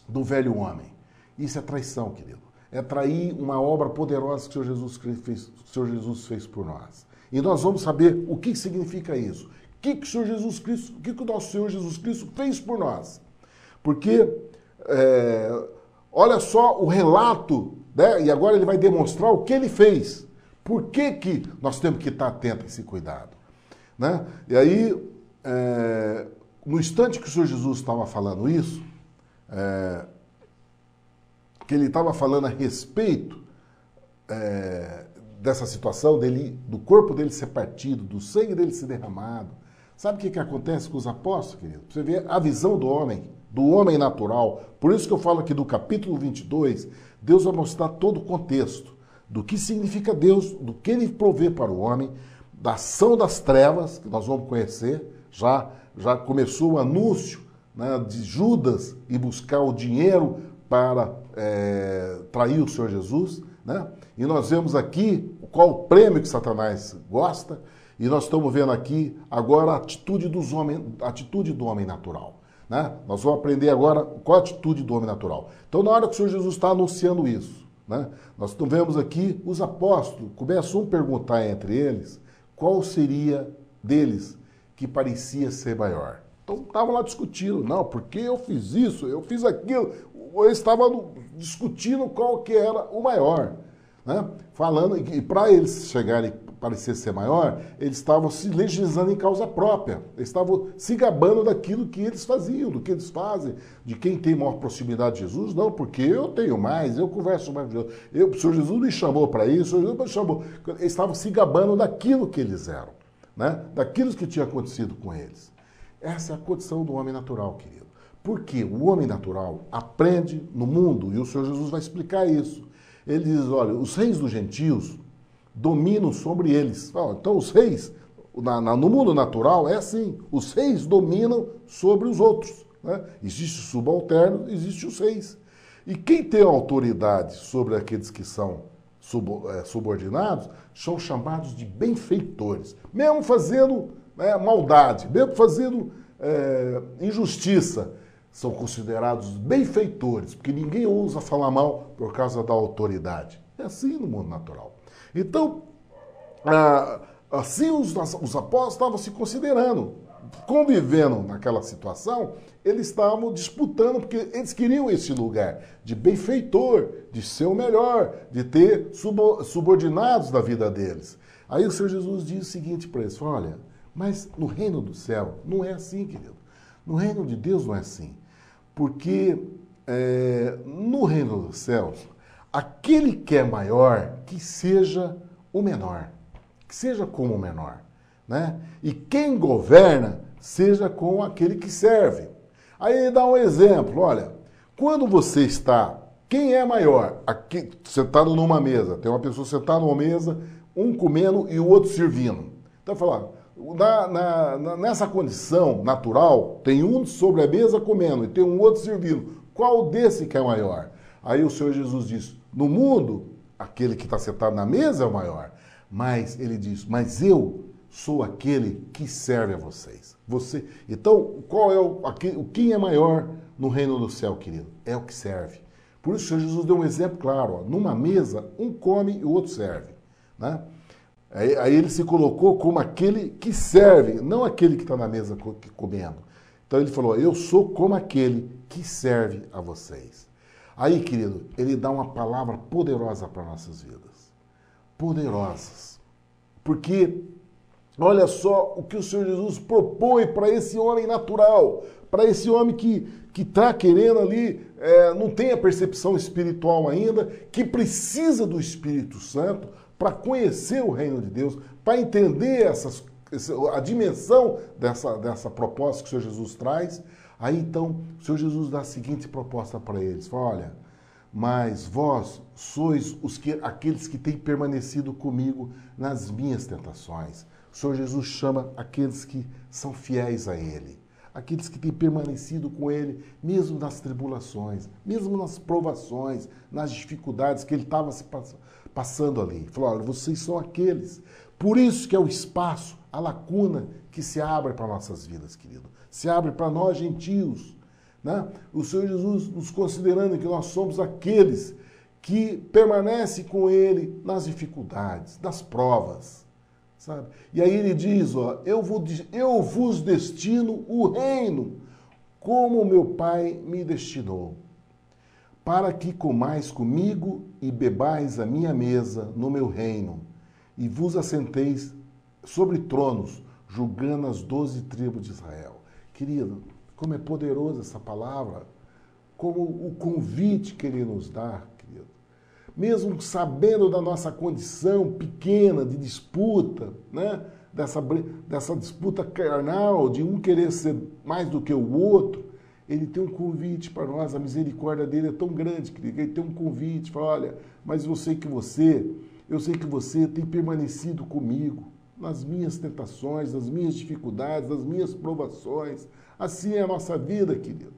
do velho homem. Isso é traição, querido. É trair uma obra poderosa que o Senhor Jesus fez por nós. E nós vamos saber o que significa isso. O que o Senhor Jesus Cristo, o que o nosso Senhor Jesus Cristo fez por nós. Porque, olha só o relato, né? E agora ele vai demonstrar o que ele fez. Por que nós temos que estar atentos a esse cuidado? Né? E aí, no instante que o Senhor Jesus estava falando isso, que ele estava falando a respeito dessa situação do corpo dele ser partido, do sangue dele ser derramado. Sabe o que acontece com os apóstolos, querido? Você vê a visão do homem natural. Por isso que eu falo aqui do capítulo 22, Deus vai mostrar todo o contexto do que significa Deus, do que ele provê para o homem, da ação das trevas, que nós vamos conhecer. Já começou o anúncio, né, de Judas e buscar o dinheiro para trair o Senhor Jesus, né? E nós vemos aqui qual o prêmio que Satanás gosta, e nós estamos vendo aqui agora a atitude do homem natural. Né? Nós vamos aprender agora qual a atitude do homem natural. Então, na hora que o Senhor Jesus está anunciando isso, né, nós vemos aqui os apóstolos, começam a perguntar entre eles qual seria deles que parecia ser maior. Então, estavam lá discutindo, não, porque eu fiz isso, eu fiz aquilo. Eles estavam discutindo qual que era o maior. Né? Falando, e para eles chegarem a parecer ser maior, eles estavam se legislando em causa própria. Eles estavam se gabando daquilo que eles faziam, do que eles fazem, de quem tem maior proximidade de Jesus. Não, porque eu tenho mais, eu converso mais com Deus. O Senhor Jesus me chamou para isso, o Senhor Jesus me chamou. Eles estavam se gabando daquilo que eles eram, né? Daquilo que tinha acontecido com eles. Essa é a condição do homem natural, querido. Porque o homem natural aprende no mundo, e o Senhor Jesus vai explicar isso. Ele diz, olha, os reis dos gentios dominam sobre eles. Então os reis, no mundo natural, é assim. Os reis dominam sobre os outros. Né? Existe o subalterno, existe os reis. E quem tem autoridade sobre aqueles que são subordinados, são chamados de benfeitores. Mesmo fazendo maldade, mesmo fazendo injustiça, são considerados benfeitores, porque ninguém ousa falar mal por causa da autoridade. É assim no mundo natural. Então, assim os apóstolos estavam se considerando, convivendo naquela situação, eles estavam disputando, porque eles queriam esse lugar de benfeitor, de ser o melhor, de ter subordinados da vida deles. Aí o Senhor Jesus diz o seguinte para eles, olha, mas no reino do céu não é assim, querido. No reino de Deus não é assim. Porque no reino dos céus, aquele que é maior, que seja o menor. Que seja como o menor. Né? E quem governa, seja com aquele que serve. Aí ele dá um exemplo. Olha, quando você está... Quem é maior? Aqui, sentado numa mesa. Tem uma pessoa sentada numa mesa, um comendo e o outro servindo. Então, falar... nessa condição natural, tem um sobre a mesa comendo e tem um outro servindo. Qual desse que é maior? Aí o Senhor Jesus diz, no mundo, aquele que está sentado na mesa é o maior. Mas ele diz, mas eu sou aquele que serve a vocês. Então, qual é quem é maior no reino do céu, querido? É o que serve. Por isso, o Senhor Jesus deu um exemplo claro. Ó, numa mesa, um come e o outro serve. Né? Aí ele se colocou como aquele que serve, não aquele que está na mesa comendo. Então ele falou, eu sou como aquele que serve a vocês. Aí, querido, ele dá uma palavra poderosa para nossas vidas. Poderosas. Porque, olha só o que o Senhor Jesus propõe para esse homem natural, para esse homem que está querendo ali, não tem a percepção espiritual ainda, que precisa do Espírito Santo para conhecer o reino de Deus, para entender a dimensão dessa proposta que o Senhor Jesus traz. Aí então o Senhor Jesus dá a seguinte proposta para eles: fala, olha, mas vós sois aqueles que têm permanecido comigo nas minhas tentações. O Senhor Jesus chama aqueles que são fiéis a Ele, aqueles que têm permanecido com Ele, mesmo nas tribulações, mesmo nas provações, nas dificuldades que Ele estava passando ali. Ele falou, olha, vocês são aqueles. Por isso que é o espaço, a lacuna que se abre para nossas vidas, querido. Se abre para nós, gentios. Né? O Senhor Jesus nos considerando que nós somos aqueles que permanecem com Ele nas dificuldades, nas provas. Sabe? E aí ele diz, ó, eu vos destino o reino, como meu Pai me destinou, para que comais comigo e bebais a minha mesa no meu reino, e vos assenteis sobre tronos, julgando as 12 tribos de Israel. Querido, como é poderosa essa palavra, como o convite que ele nos dá, querido. Mesmo sabendo da nossa condição pequena de disputa, né? dessa disputa carnal, de um querer ser mais do que o outro, ele tem um convite para nós, a misericórdia dele é tão grande, querido, ele tem um convite, fala, olha, mas eu sei que você tem permanecido comigo nas minhas tentações, nas minhas dificuldades, nas minhas provações. Assim é a nossa vida, querido.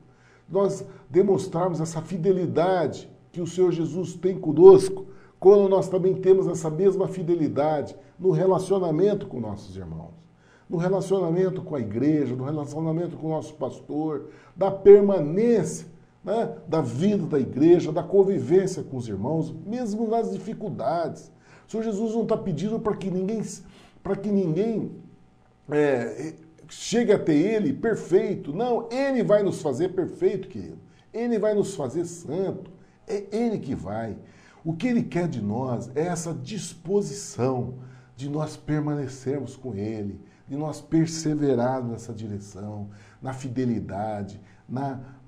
Nós demonstrarmos essa fidelidade que o Senhor Jesus tem conosco, quando nós também temos essa mesma fidelidade no relacionamento com nossos irmãos, no relacionamento com a igreja, no relacionamento com o nosso pastor, da permanência, né, da vida da igreja, da convivência com os irmãos, mesmo nas dificuldades. O Senhor Jesus não está pedindo para que ninguém chegue até Ele perfeito. Não, Ele vai nos fazer perfeito, querido. Ele vai nos fazer santo. É Ele que vai. O que Ele quer de nós é essa disposição de nós permanecermos com Ele, de nós perseverarmos nessa direção, na fidelidade,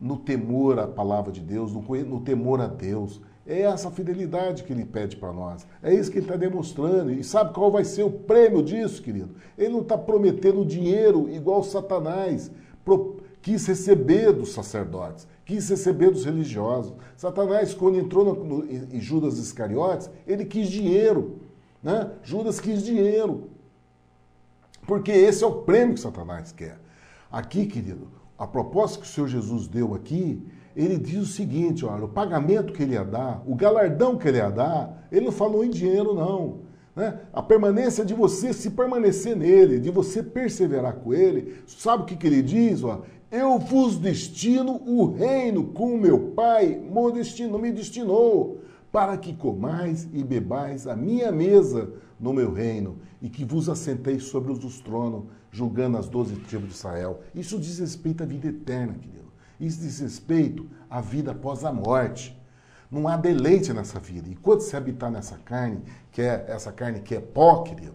no temor à palavra de Deus, no temor a Deus. É essa fidelidade que Ele pede para nós. É isso que Ele está demonstrando. E sabe qual vai ser o prêmio disso, querido? Ele não está prometendo dinheiro igual Satanás quis receber dos sacerdotes, quis receber dos religiosos. Satanás, quando entrou em Judas Iscariotes, ele quis dinheiro. Né? Judas quis dinheiro. Porque esse é o prêmio que Satanás quer. Aqui, querido, a proposta que o Senhor Jesus deu aqui, ele diz o seguinte, olha, o pagamento que ele ia dar, o galardão que ele ia dar, ele não falou em dinheiro, não. Né? A permanência de você se permanecer nele, de você perseverar com ele, sabe o que ele diz? Ó? Eu vos destino o reino como meu Pai me destinou, para que comais e bebais a minha mesa no meu reino, e que vos assenteis sobre os tronos, julgando as 12 tribos de Israel. Isso diz respeito à vida eterna, querido. Isso diz respeito à vida após a morte. Não há deleite nessa vida. Enquanto se habitar nessa carne, essa carne que é pó, querido,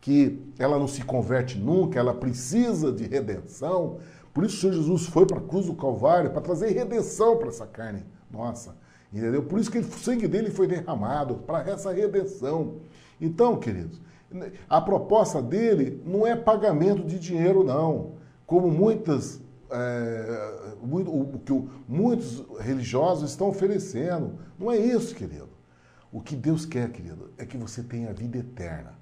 que ela não se converte nunca, ela precisa de redenção. Por isso o Senhor Jesus foi para a cruz do Calvário, para trazer redenção para essa carne nossa. Entendeu? Por isso que o sangue dele foi derramado, para essa redenção. Então, queridos, a proposta dele não é pagamento de dinheiro, não. Como muitos religiosos estão oferecendo. Não é isso, querido. O que Deus quer, querido, é que você tenha a vida eterna.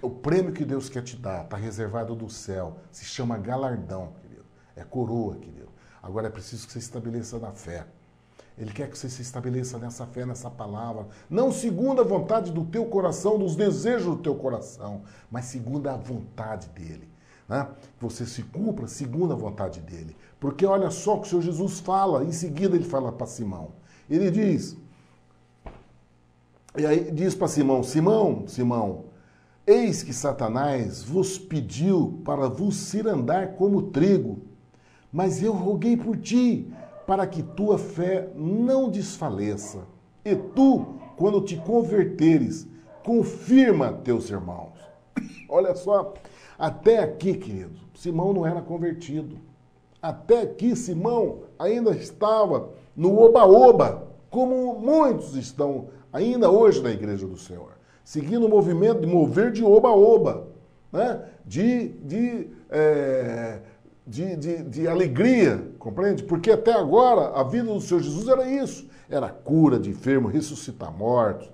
O prêmio que Deus quer te dar está reservado do céu. Se chama galardão, querido. É coroa, querido. Agora é preciso que você estabeleça na fé. Ele quer que você se estabeleça nessa fé, nessa palavra. Não segundo a vontade do teu coração, dos desejos do teu coração, mas segundo a vontade dele. Né? Que você se cumpra segundo a vontade dele. Porque olha só o que o Senhor Jesus fala, em seguida ele fala para Simão. Ele diz, e aí diz para Simão, Simão, eis que Satanás vos pediu para vos cirandar como trigo, mas eu roguei por ti, para que tua fé não desfaleça. E tu, quando te converteres, confirma teus irmãos. Olha só, até aqui, querido, Simão não era convertido. Até aqui, Simão ainda estava no oba-oba, como muitos estão ainda hoje na igreja do Senhor, seguindo o movimento de mover de oba-oba, né? de alegria, compreende? Porque até agora a vida do Senhor Jesus era isso, era cura de enfermo, ressuscitar mortos,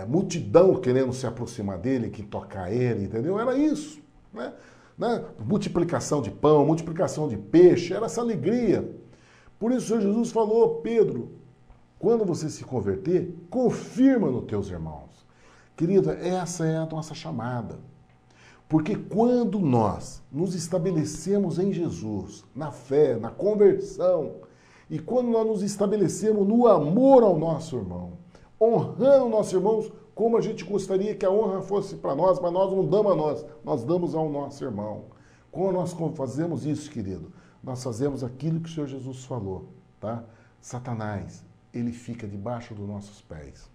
multidão querendo se aproximar dele, que tocar ele, entendeu? Era isso, né? Multiplicação de pão, multiplicação de peixe, era essa alegria. Por isso o Senhor Jesus falou, Pedro, quando você se converter, confirma nos teus irmãos. Querida, essa é a nossa chamada. Porque quando nós nos estabelecemos em Jesus, na fé, na conversão, e quando nós nos estabelecemos no amor ao nosso irmão, honrando nossos irmãos como a gente gostaria que a honra fosse para nós, mas nós não damos a nós damos ao nosso irmão. Quando nós fazemos isso, querido, nós fazemos aquilo que o Senhor Jesus falou, tá? Satanás, ele fica debaixo dos nossos pés.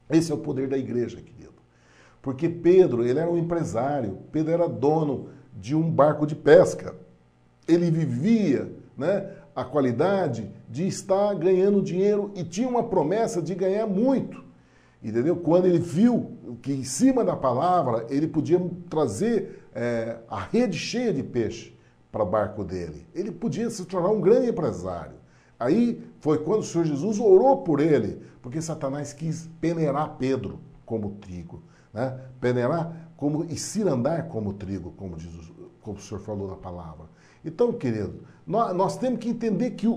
Esse é o poder da igreja, querido. Porque Pedro, ele era um empresário, Pedro era dono de um barco de pesca. Ele vivia, né, a qualidade de estar ganhando dinheiro e tinha uma promessa de ganhar muito. Entendeu? Quando ele viu que em cima da palavra ele podia trazer a rede cheia de peixe para o barco dele. Ele podia se tornar um grande empresário. Aí foi quando o Senhor Jesus orou por ele, porque Satanás quis peneirar Pedro como trigo. Né? Peneirar e cirandar como trigo, como o Senhor falou na palavra. Então, querido, nós temos que entender que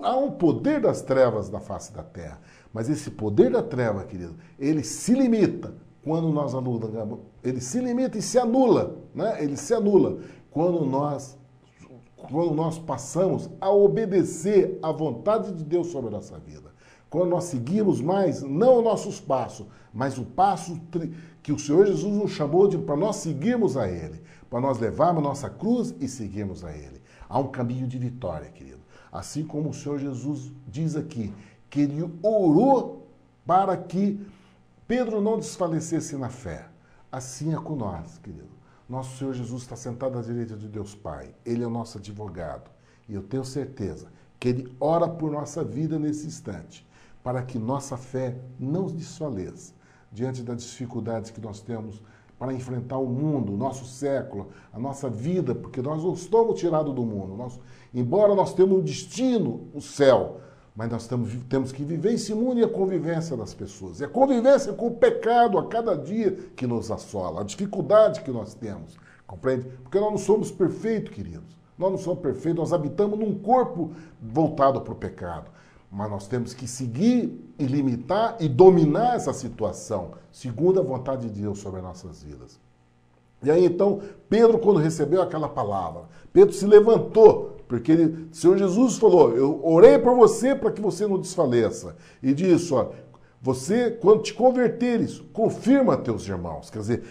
há um poder das trevas na face da terra. Mas esse poder da treva, querido, ele se limita quando nós anulamos. Ele se limita e se anula, né? Ele se anula quando nós passamos a obedecer à vontade de Deus sobre a nossa vida. Quando nós seguimos mais, não os nossos passos, mas o passo que o Senhor Jesus nos chamou para nós seguirmos a Ele, para nós levarmos a nossa cruz e seguirmos a Ele. Há um caminho de vitória, querido. Assim como o Senhor Jesus diz aqui, que Ele orou para que Pedro não desfalecesse na fé. Assim é com nós, querido. Nosso Senhor Jesus está sentado à direita de Deus Pai. Ele é o nosso advogado. E eu tenho certeza que Ele ora por nossa vida nesse instante, para que nossa fé não desfaleça diante das dificuldades que nós temos para enfrentar o mundo, o nosso século, a nossa vida, porque nós não estamos tirados do mundo. Embora nós temos um destino, o céu, mas nós temos que viver esse mundo e a convivência das pessoas. E a convivência com o pecado a cada dia que nos assola, a dificuldade que nós temos, compreende? Porque nós não somos perfeitos, queridos. Nós não somos perfeitos, nós habitamos num corpo voltado para o pecado. Mas nós temos que seguir e limitar e dominar essa situação, segundo a vontade de Deus sobre as nossas vidas. E aí então, Pedro, quando recebeu aquela palavra, Pedro se levantou, porque o Senhor Jesus falou, eu orei por você para que você não desfaleça. E disse, ó, você, quando te converteres, confirma teus irmãos, quer dizer,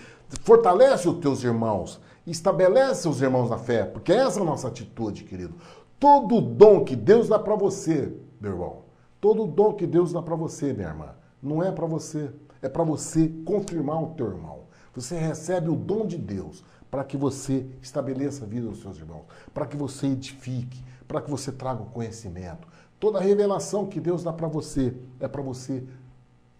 fortalece os teus irmãos, estabelece os irmãos na fé, porque essa é a nossa atitude, querido. Todo dom que Deus dá para você, meu irmão, todo dom que Deus dá para você, minha irmã, não é para você, é para você confirmar o teu irmão. Você recebe o dom de Deus para que você estabeleça a vida dos seus irmãos, para que você edifique, para que você traga o conhecimento. Toda a revelação que Deus dá para você é para você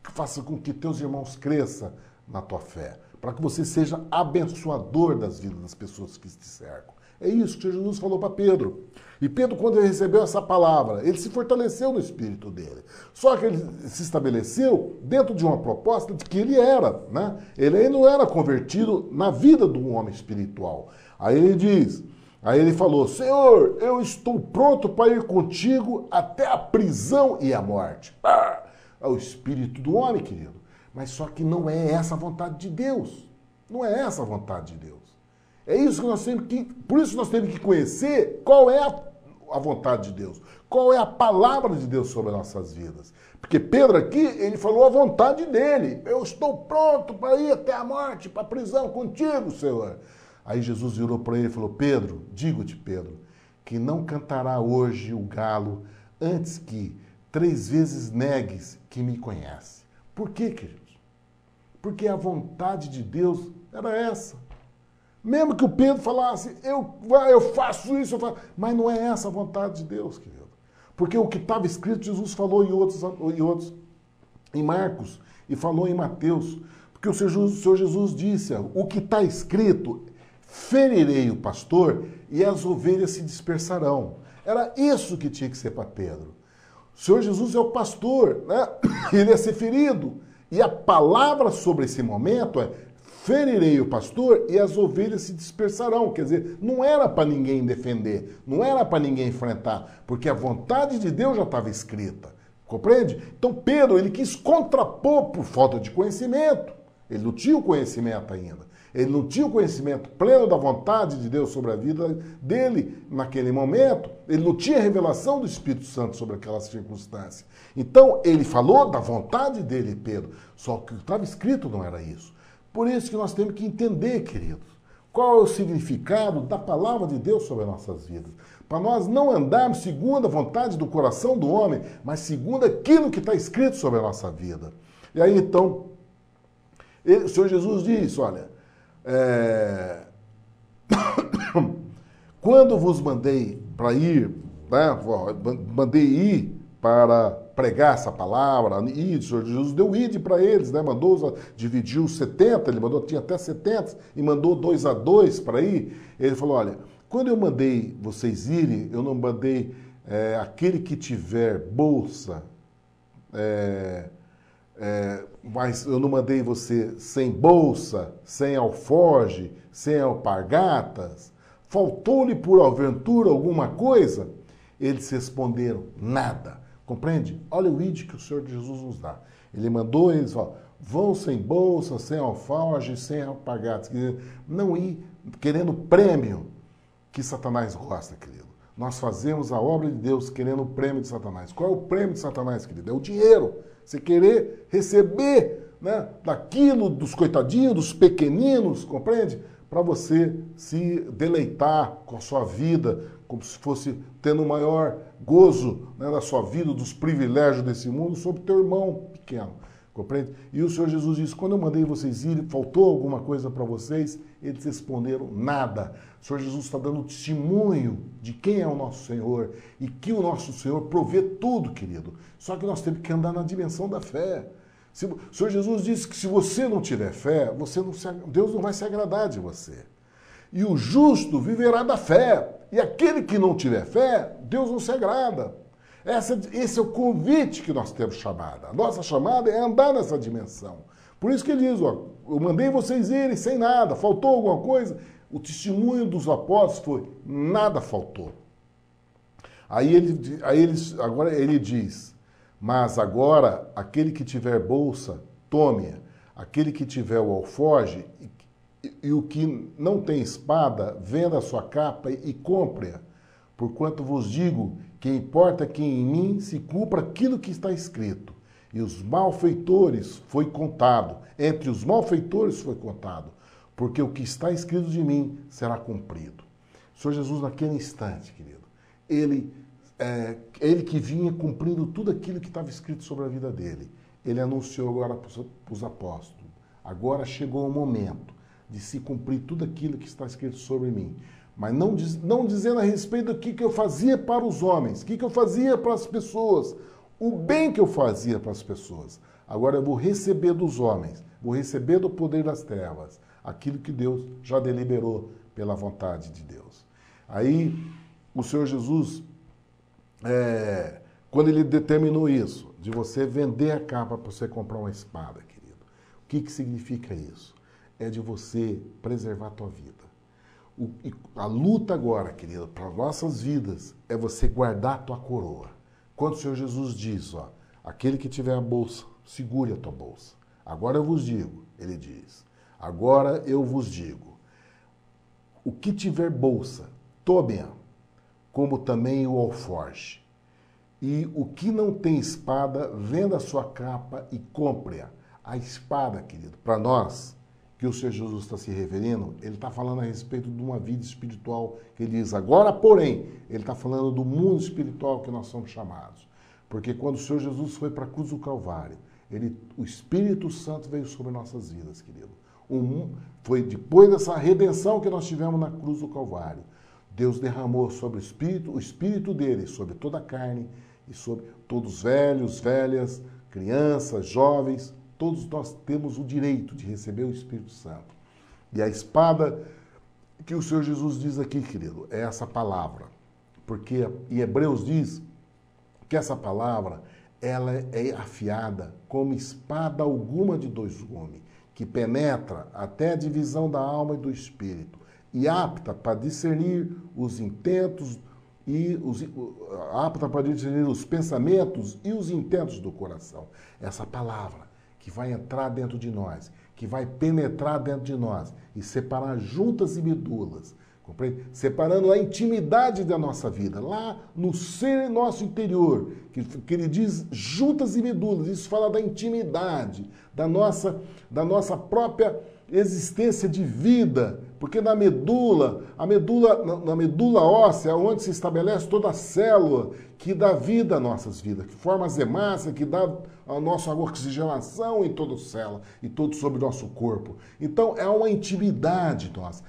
que faça com que teus irmãos cresçam na tua fé, para que você seja abençoador das vidas das pessoas que te cercam. É isso que Jesus falou para Pedro. E Pedro, quando ele recebeu essa palavra, ele se fortaleceu no espírito dele. Só que ele se estabeleceu dentro de uma proposta de que ele era, né? Ele não era convertido na vida de um homem espiritual. Aí ele diz, Aí ele falou, Senhor, eu estou pronto para ir contigo até a prisão e a morte. É o espírito do homem, querido. Mas só que não é essa a vontade de Deus. Não é essa a vontade de Deus. É isso que nós temos que... Por isso nós temos que conhecer qual é a vontade de Deus. Qual é a palavra de Deus sobre as nossas vidas. Porque Pedro aqui, ele falou a vontade dele. Eu estou pronto para ir até a morte, para a prisão contigo, Senhor. Aí Jesus virou para ele e falou, Pedro, digo-te, Pedro, que não cantará hoje o galo antes que 3 vezes negues que me conhece. Por quê, queridos? Porque a vontade de Deus era essa. Mesmo que o Pedro falasse, eu faço isso, mas não é essa a vontade de Deus, querido. Porque o que estava escrito, Jesus falou em Marcos e falou em Mateus. Porque o Senhor Jesus disse, o que está escrito, ferirei o pastor e as ovelhas se dispersarão. Era isso que tinha que ser para Pedro. O Senhor Jesus é o pastor, né? Ele ia ser ferido. E a palavra sobre esse momento é, ferirei o pastor e as ovelhas se dispersarão. Quer dizer, não era para ninguém defender, não era para ninguém enfrentar, porque a vontade de Deus já estava escrita. Compreende? Então Pedro, ele quis contrapor por falta de conhecimento. Ele não tinha o conhecimento ainda. Ele não tinha o conhecimento pleno da vontade de Deus sobre a vida dele naquele momento. Ele não tinha revelação do Espírito Santo sobre aquela circunstância. Então, ele falou da vontade dele, Pedro. Só que o que estava escrito não era isso. Por isso que nós temos que entender, queridos, qual é o significado da palavra de Deus sobre as nossas vidas. Para nós não andarmos segundo a vontade do coração do homem, mas segundo aquilo que está escrito sobre a nossa vida. E aí, então, o Senhor Jesus diz, olha, quando vos mandei para ir, né, mandei ir para pregar essa palavra, e o Senhor Jesus deu ide para eles, né, dividiu 70, ele tinha até 70, e mandou 2 a 2 para ir. Ele falou, olha, quando eu mandei vocês irem, eu não mandei aquele que tiver bolsa, mas eu não mandei você sem bolsa, sem alforge, sem alpargatas? Faltou-lhe por aventura alguma coisa? Eles responderam, nada. Compreende? Olha o ide que o Senhor Jesus nos dá. Ele mandou eles, vão sem bolsa, sem alforge, sem alpargatas. Não ir querendo prêmio que Satanás gosta, querido. Nós fazemos a obra de Deus querendo o prêmio de Satanás. Qual é o prêmio de Satanás, querido? É o dinheiro. Você querer receber, né, daquilo dos coitadinhos, dos pequeninos, compreende? Para você se deleitar com a sua vida, como se fosse tendo o maior gozo, né, da sua vida, dos privilégios desse mundo sobre teu irmão pequeno. Compreende? E o Senhor Jesus disse, quando eu mandei vocês irem, faltou alguma coisa para vocês? Eles responderam, nada. O Senhor Jesus está dando testemunho de quem é o nosso Senhor e que o nosso Senhor provê tudo, querido. Só que nós temos que andar na dimensão da fé. O Senhor Jesus disse que se você não tiver fé, Deus não vai se agradar de você. E o justo viverá da fé. E aquele que não tiver fé, Deus não se agrada. Esse é o convite que nós temos chamada. A nossa chamada é andar nessa dimensão. Por isso que ele diz, eu mandei vocês irem sem nada, faltou alguma coisa? O testemunho dos apóstolos foi, nada faltou. Agora ele diz, mas agora aquele que tiver bolsa, tome-a. Aquele que tiver o alforge e o que não tem espada, venda a sua capa e compre-a. Porquanto vos digo que importa que em mim se cumpra aquilo que está escrito. E os malfeitores foi contado, entre os malfeitores foi contado, porque o que está escrito de mim será cumprido. O Senhor Jesus, naquele instante, querido, ele que vinha cumprindo tudo aquilo que estava escrito sobre a vida dele, ele anunciou agora para os apóstolos, agora chegou o momento de se cumprir tudo aquilo que está escrito sobre mim. Mas não dizendo a respeito do que eu fazia para os homens, o que eu fazia para as pessoas, o bem que eu fazia para as pessoas. Agora eu vou receber dos homens, vou receber do poder das trevas, aquilo que Deus já deliberou pela vontade de Deus. Aí o Senhor Jesus, quando ele determinou isso, de você vender a capa para você comprar uma espada, querido, o que significa isso? É de você preservar a tua vida. A luta agora, querido, para nossas vidas, é você guardar a tua coroa. Quando o Senhor Jesus diz, ó, aquele que tiver a bolsa, segure a tua bolsa. Agora eu vos digo, ele diz, agora eu vos digo, o que tiver bolsa, tome-a, como também o alforje. E o que não tem espada, venda a sua capa e compre-a. A espada, querido, para nós, que o Senhor Jesus está se referindo, ele está falando a respeito de uma vida espiritual, que ele diz, agora, porém, ele está falando do mundo espiritual que nós somos chamados. Porque quando o Senhor Jesus foi para a cruz do Calvário, o Espírito Santo veio sobre nossas vidas, querido. Foi depois dessa redenção que nós tivemos na cruz do Calvário. Deus derramou sobre o Espírito dele, sobre toda a carne, e sobre todos os velhos, velhas, crianças, jovens, todos nós temos o direito de receber o Espírito Santo. E a espada que o Senhor Jesus diz aqui, querido, é essa palavra. Porque em Hebreus diz que essa palavra, ela é afiada como espada alguma de dois gumes, que penetra até a divisão da alma e do espírito, e apta para discernir os intentos apta para discernir os pensamentos e os intentos do coração. Essa palavra que vai entrar dentro de nós, que vai penetrar dentro de nós e separar juntas e medulas, compreende? Separando a intimidade da nossa vida, lá no ser nosso interior, que ele diz juntas e medulas, isso fala da intimidade, da nossa própria existência de vida, porque na medula óssea é onde se estabelece toda a célula que dá vida às nossas vidas, que forma as hemácias, que dá a nossa oxigenação em toda a célula e todo sobre o nosso corpo. Então é uma intimidade nossa.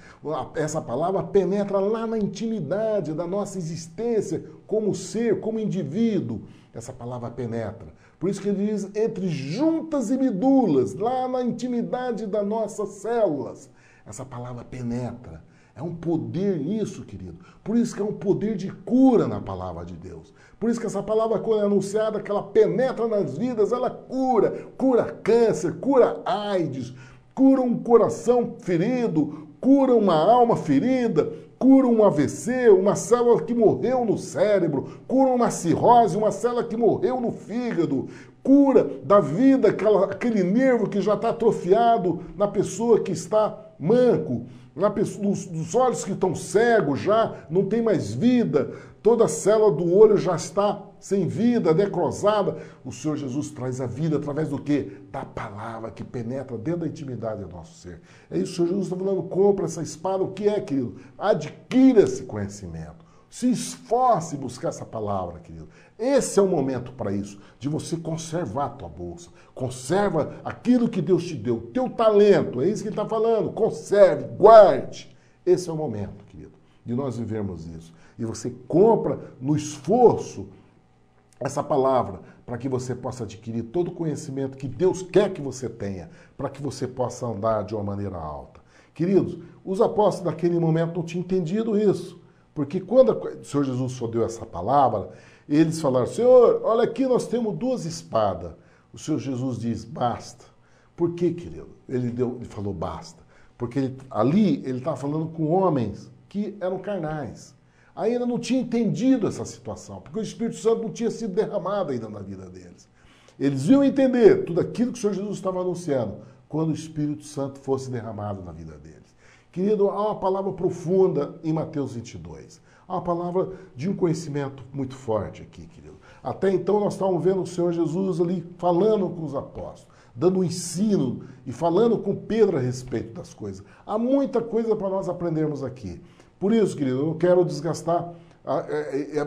Essa palavra penetra lá na intimidade da nossa existência como ser, como indivíduo. Essa palavra penetra. Por isso que ele diz entre juntas e medulas, lá na intimidade das nossas células. Essa palavra penetra. É um poder nisso, querido. Por isso que é um poder de cura na palavra de Deus. Por isso que essa palavra, quando é anunciada, que ela penetra nas vidas, ela cura câncer, cura AIDS, cura um coração ferido, cura uma alma ferida, cura um AVC, uma célula que morreu no cérebro, cura uma cirrose, uma célula que morreu no fígado, cura da vida aquele nervo que já está atrofiado na pessoa que está manco, dos olhos que estão cegos já, não tem mais vida, toda a célula do olho já está sem vida, necrosada. O Senhor Jesus traz a vida através do quê? Da palavra que penetra dentro da intimidade do nosso ser. É isso que o Senhor Jesus está falando, compra essa espada. O que é, querido? Adquira esse conhecimento. Se esforce em buscar essa palavra, querido. Esse é o momento para isso, de você conservar a tua bolsa. Conserva aquilo que Deus te deu, teu talento, é isso que ele está falando. Conserve, guarde. Esse é o momento, querido, de nós vivermos isso. E você compra no esforço essa palavra para que você possa adquirir todo o conhecimento que Deus quer que você tenha, para que você possa andar de uma maneira alta. Queridos, os apóstolos naquele momento não tinham entendido isso. Porque quando o Senhor Jesus só deu essa palavra, eles falaram, Senhor, olha aqui, nós temos duas espadas. O Senhor Jesus diz, basta. Por que, querido? Ele falou basta. Porque ali ele estava falando com homens que eram carnais. Ainda não tinha entendido essa situação, porque o Espírito Santo não tinha sido derramado ainda na vida deles. Eles iam entender tudo aquilo que o Senhor Jesus estava anunciando, quando o Espírito Santo fosse derramado na vida deles. Querido, há uma palavra profunda em Mateus 22. Há uma palavra de um conhecimento muito forte aqui, querido. Até então nós estávamos vendo o Senhor Jesus ali falando com os apóstolos, dando um ensino e falando com Pedro a respeito das coisas. Há muita coisa para nós aprendermos aqui. Por isso, querido, eu não quero desgastar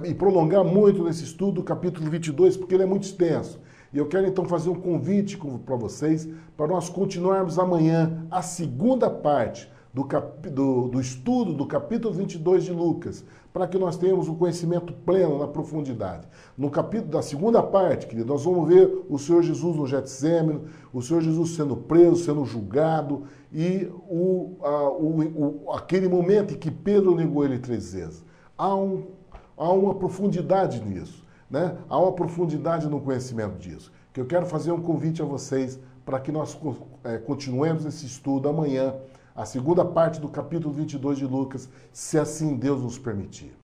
e prolongar muito nesse estudo do capítulo 22, porque ele é muito extenso. E eu quero então fazer um convite para vocês, para nós continuarmos amanhã a segunda parte do estudo do capítulo 22 de Lucas, para que nós tenhamos um conhecimento pleno na profundidade. No capítulo da segunda parte, querido, nós vamos ver o Senhor Jesus no Getsêmani, o Senhor Jesus sendo preso, sendo julgado, e aquele momento em que Pedro negou ele 3 vezes. Há uma profundidade nisso, né? Há uma profundidade no conhecimento disso, que eu quero fazer um convite a vocês para que nós continuemos esse estudo amanhã, a segunda parte do capítulo 22 de Lucas, se assim Deus nos permitir.